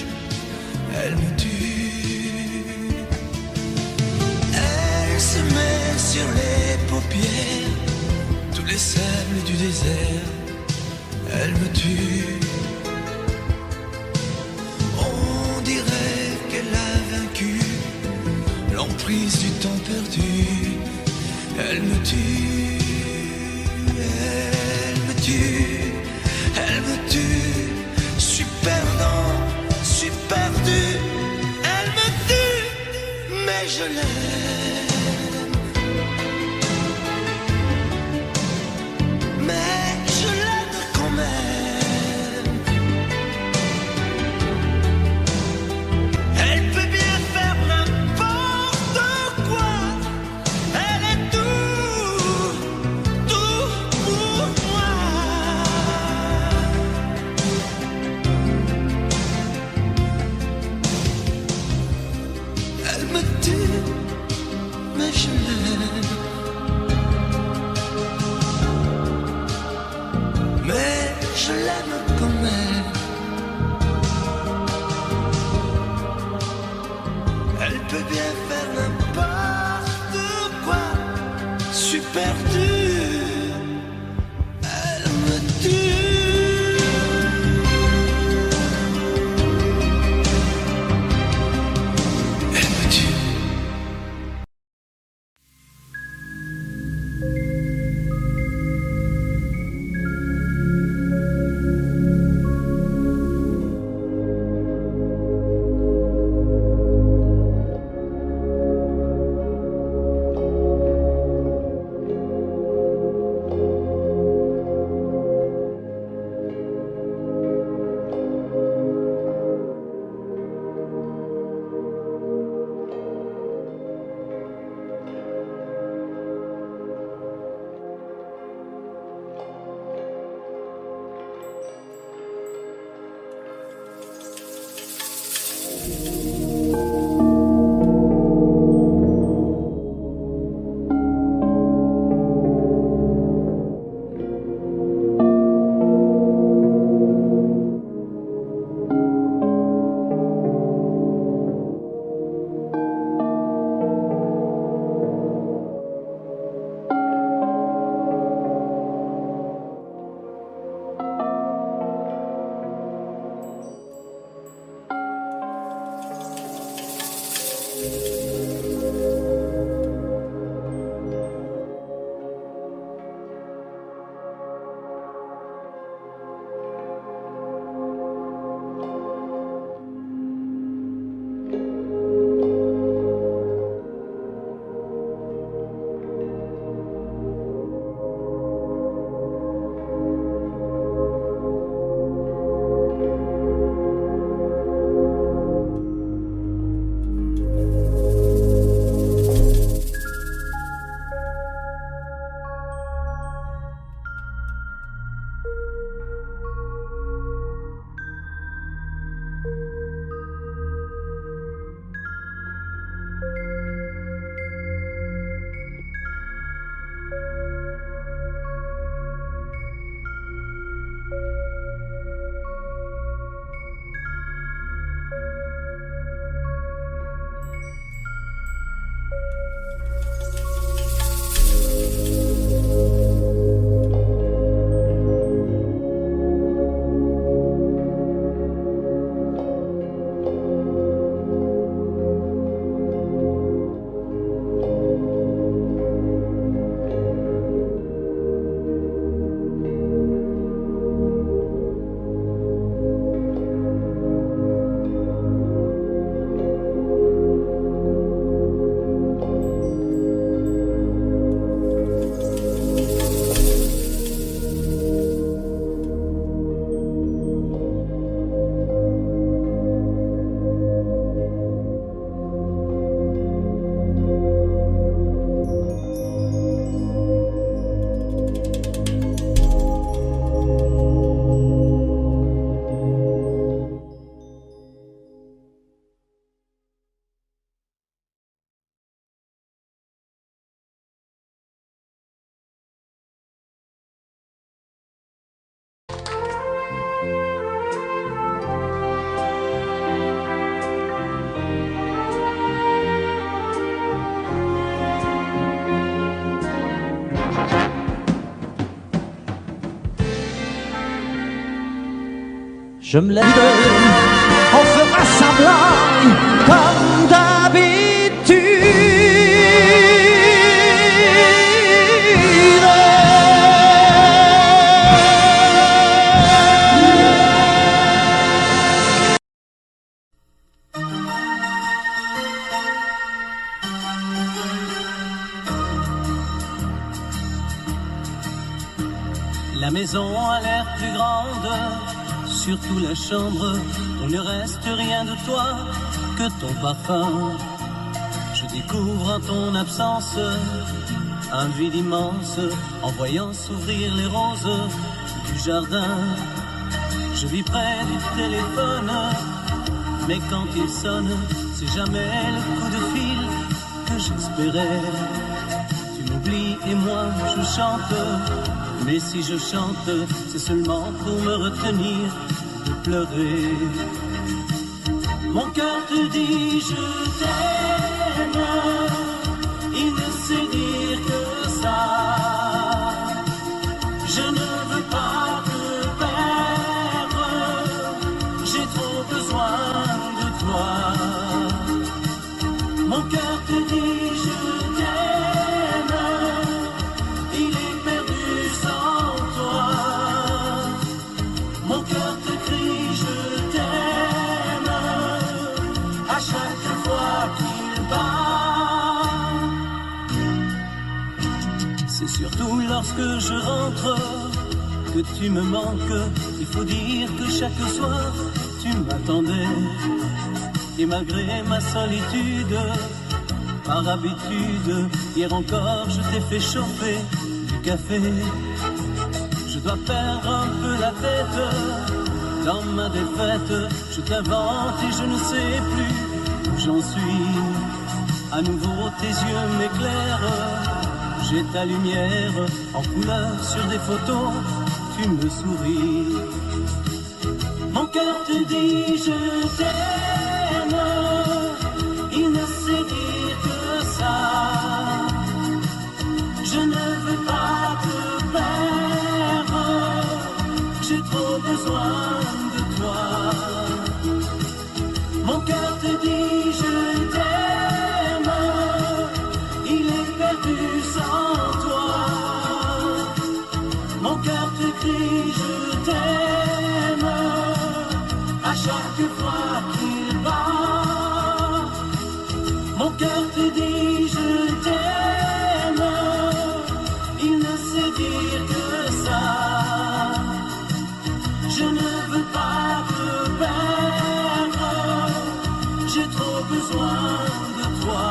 Elle me tue. Elle se met sur les paupières tous les sables du désert. Elle me tue. On dirait qu'elle a vaincu l'emprise du temps perdu. Elle me tue, elle me tue, elle me tue. Suis perdant, suis perdu. Elle me tue, mais je l'aime. Mais je l'aime quand même. Elle peut bien faire n'importe quoi. Elle est tout pour moi. Elle me tue, mais je l'aime. Mais je l'aime quand même. Elle peut bien faire n'importe quoi. Suis perdu. Elle me tue. Elle me tue. Je me lève, on fera semblant comme d'habitude. La maison a l'air plus grande, surtout la chambre où ne reste rien de toi que ton parfum. Je découvre en ton absence un vide immense en voyant s'ouvrir les roses du jardin. Je vis près du téléphone, mais quand il sonne, c'est jamais le coup de fil que j'espérais. Tu m'oublies et moi je chante. Mais si je chante, c'est seulement pour me retenir de pleurer. Mon cœur te dit je t'aime, il ne sait dire que ça. Je ne veux pas te perdre, j'ai trop besoin de toi. Mon cœur te dit je t'aime, il est perdu sans toi. Mon cœur te crie je t'aime à chaque fois qu'il bat. C'est surtout lorsque je rentre que tu me manques. Il faut dire que chaque soir tu m'attendais. Et malgré ma solitude, par habitude, hier encore je t'ai fait chauffer du café. Je dois perdre un peu la tête dans ma défaite. Je t'invente et je ne sais plus où j'en suis. À nouveau tes yeux m'éclairent, j'ai ta lumière en couleur sur des photos, tu me souris. Mon cœur te dit je t'aime, il ne sait dire que ça. Je ne veux pas te perdre, j'ai trop besoin de toi. Mon cœur te dit je t'aime, il est perdu sans toi. Mon cœur te crie je t'aime à chaque fois qu'il bat. Mon cœur te dit je t'aime, il ne sait dire que ça. Je ne veux pas te perdre, j'ai trop besoin de toi.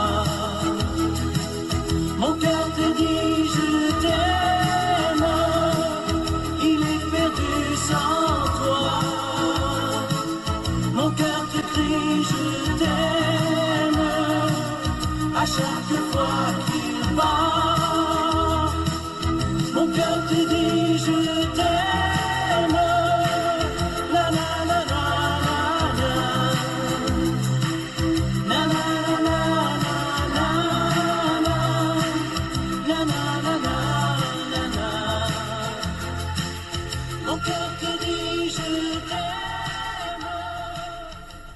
Mon cœur te dit je t'aime, il est perdu sans toi. Mon cœur te crie je t'aime à chaque fois qu'il bat. Mon cœur te dit je t'aime. Na na na na na na. Na na na na na na. Na na na na na. Mon cœur te dit je t'aime.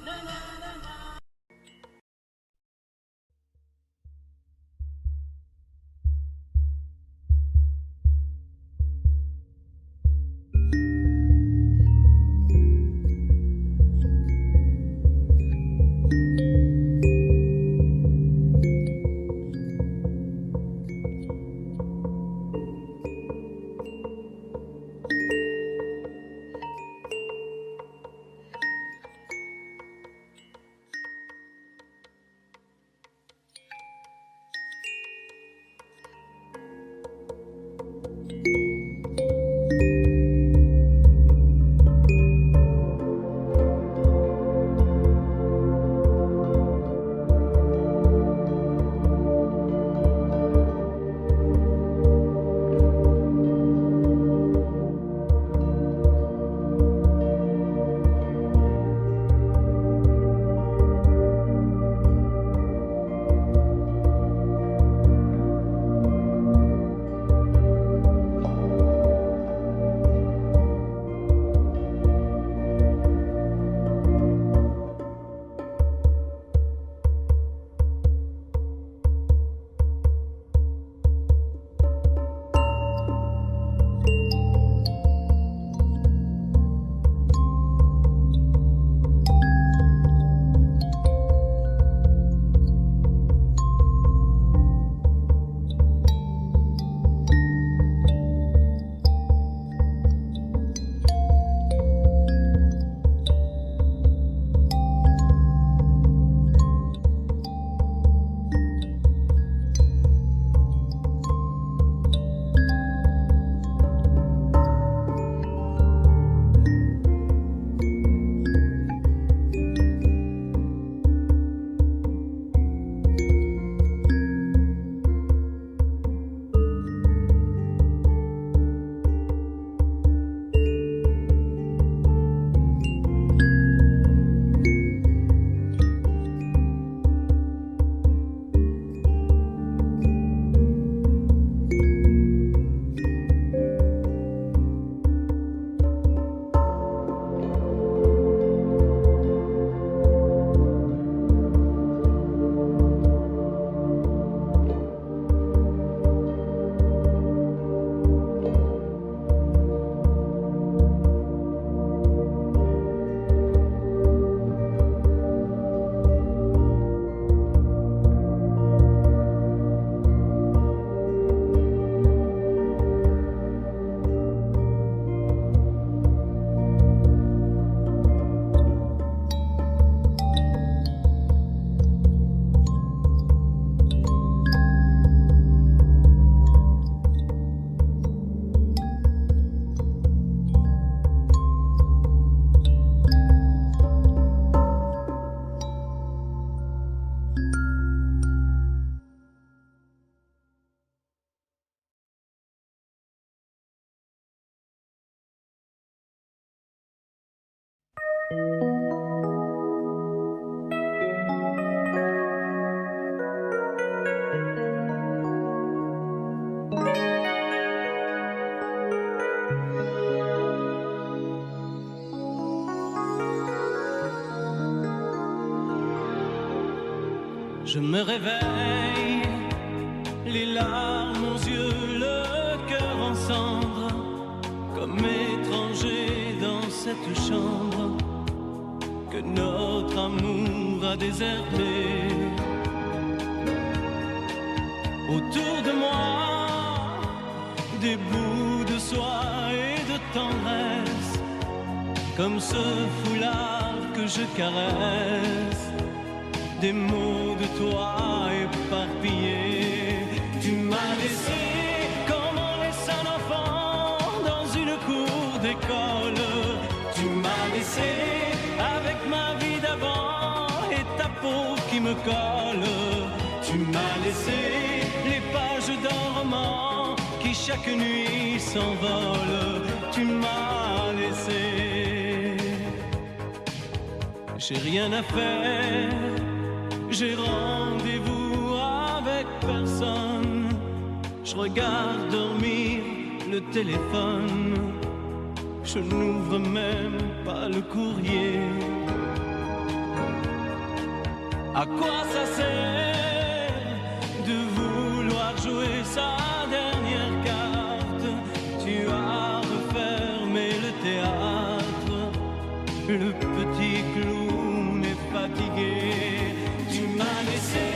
Na na na na. Je me réveille, les larmes aux yeux, le cœur en cendres, comme étranger dans cette chambre que notre amour a déserté. Autour de moi, des bouts de soie et de tendresse, comme ce foulard que je caresse. Des mots de toi éparpillés. Tu m'as laissé comme on laisse un enfant dans une cour d'école. Tu m'as laissé avec ma vie d'avant et ta peau qui me colle. Tu m'as laissé les pages d'un roman qui chaque nuit s'envolent. Tu m'as laissé. J'ai rien à faire. J'ai rendez-vous avec personne. Je regarde dormir le téléphone. Je n'ouvre même pas le courrier. À quoi ça sert de vouloir jouer sa dernière carte? Tu as refermé le théâtre. Le petit clown est fatigué. Tu m'as laissé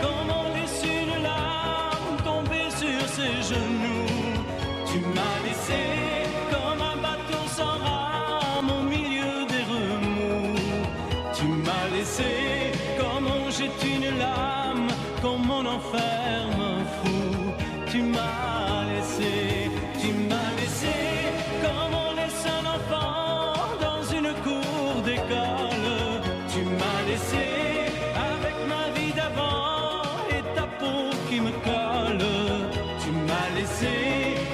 comme on laisse une larme tomber sur ses genoux. Tu m'as laissé comme un bateau sans rame au milieu des remous. Tu m'as laissé comme on jette une lame, comme on enferme un fou. Tu m'as laissé comme on laisse un enfant dans une cour d'école. Tu m'as laissé avec ma vie d'avant et ta peau qui me colle. Tu m'as laissé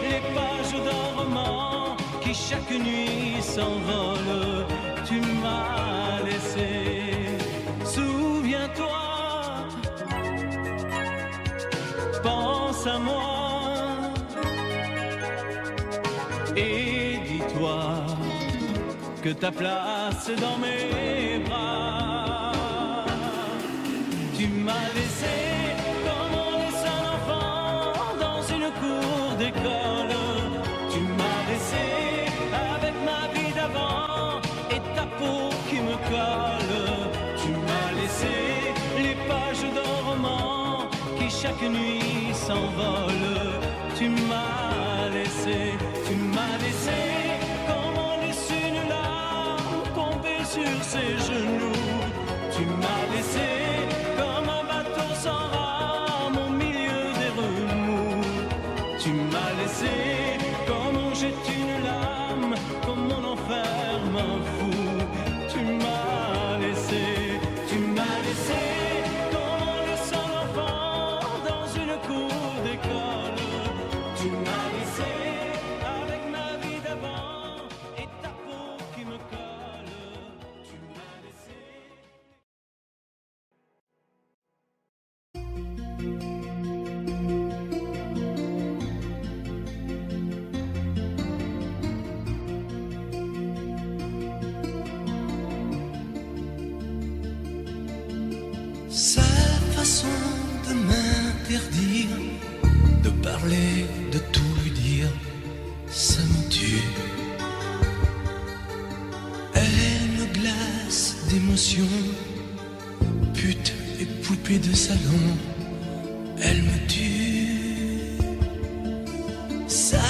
les pages d'un roman qui chaque nuit s'envolent. Tu m'as laissé. Souviens-toi, pense à moi et dis-toi que ta place est dans mes bras. Tu m'as laissé comme on laisse un enfant dans une cour d'école. Tu m'as laissé avec ma vie d'avant et ta peau qui me colle. Tu m'as laissé les pages d'un roman qui chaque nuit s'envolent. Tu m'as laissé comme on laisse une larme tomber sur ses genoux. Tu m'as laissé comme un bateau sans rame au milieu des remous. Tu m'as laissé comme on jette une lame, comme on enferme un fou. Tu m'as laissé comme on laisse un enfant dans une cour d'école. Tu m'as laissé avec ma vie d'avant et ta peau qui me colle. Tu m'as laissé. Sa façon de m'interdire de parler, de tout lui dire, ça me tue. Elle me glace d'émotion, pute et poupée de salon, elle me tue. Sa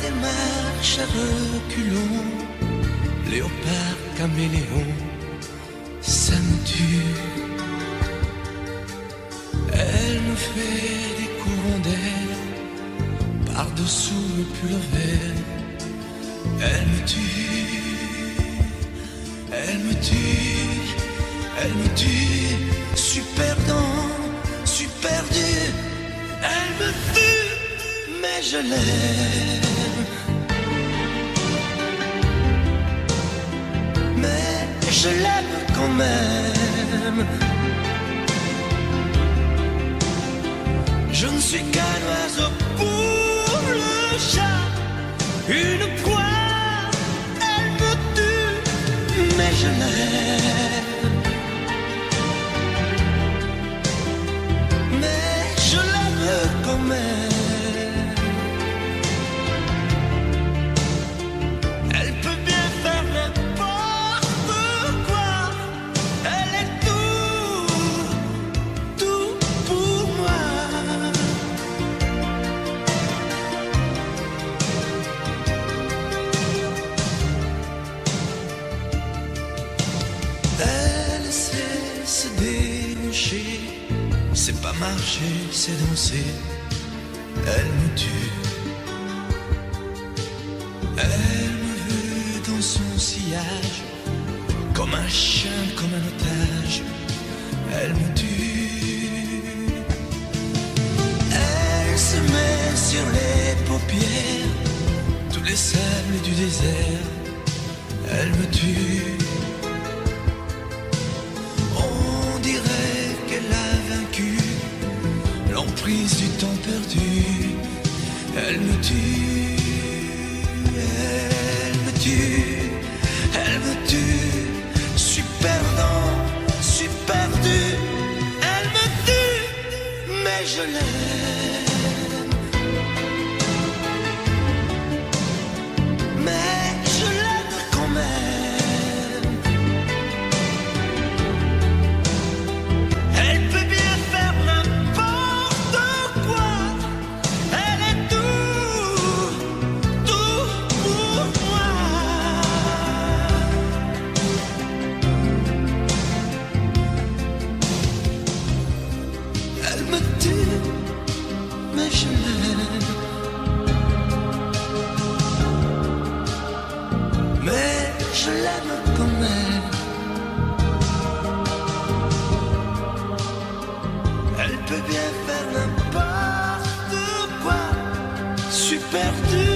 démarche à reculons, léopard caméléon, ça me tue. Elle me fait des courants d'air par-dessous le pull vert. Elle me tue, elle me tue, elle me tue. Super dans, super dur. Elle me tue, mais je l'aime. Mais je l'aime quand même. Je ne suis qu'un oiseau pour le chat, une proie, elle me tue, mais je l'aime. Mais je l'aime quand même. Elle peut bien faire n'importe quoi, elle est tout pour moi. Elle sait se déhancher, c'est pas marcher, c'est danser. Elle me tue. Elle me veut dans son sillage, comme un chien, comme un otage. Elle me tue. Elle se met sur les paupières tous les sables du désert. Elle me tue. On dirait qu'elle a vaincu l'emprise du temps perdu. Elle me tue. Elle me tue. Elle me tue. Je suis perdant, je suis perdu. Elle me tue, mais je l'aime. Mais je l'aime quand même. Elle peut bien faire n'importe quoi. Elle est tout pour moi. Elle me tue, mais je l'aime. Mais je l'aime quand même. Elle peut bien faire n'importe quoi. Je suis perdu.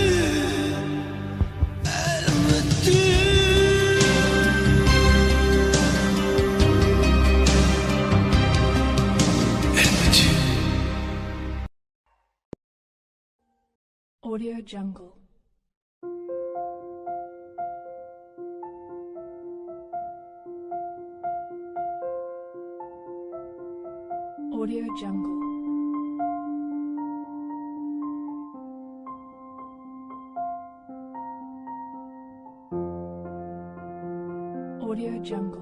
Elle me tue. Elle me tue. Audio Jungle. Audio Jungle. Audio Jungle.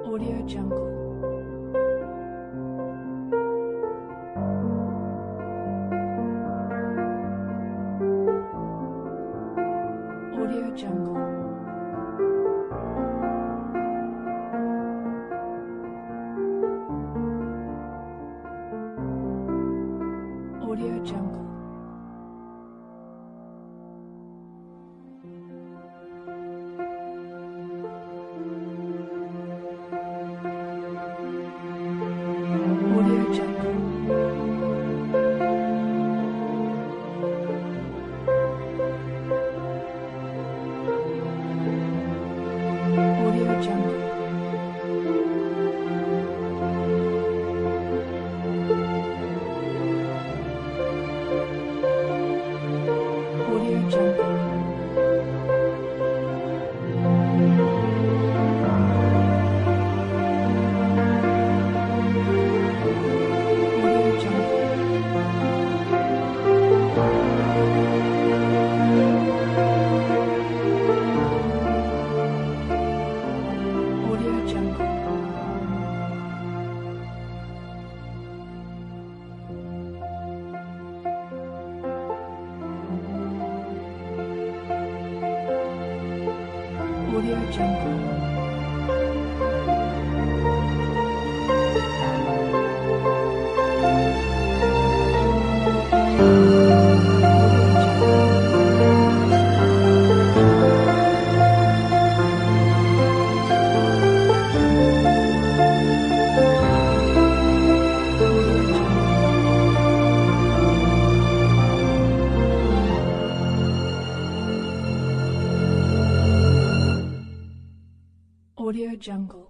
Audio Jungle. Audio Jungle. Audio Jungle. Audio Jungle. Audio Jungle. Audio Jungle. Audio Jungle. Audio Jungle. Audio Jungle. Audio Jungle. Audio Jungle.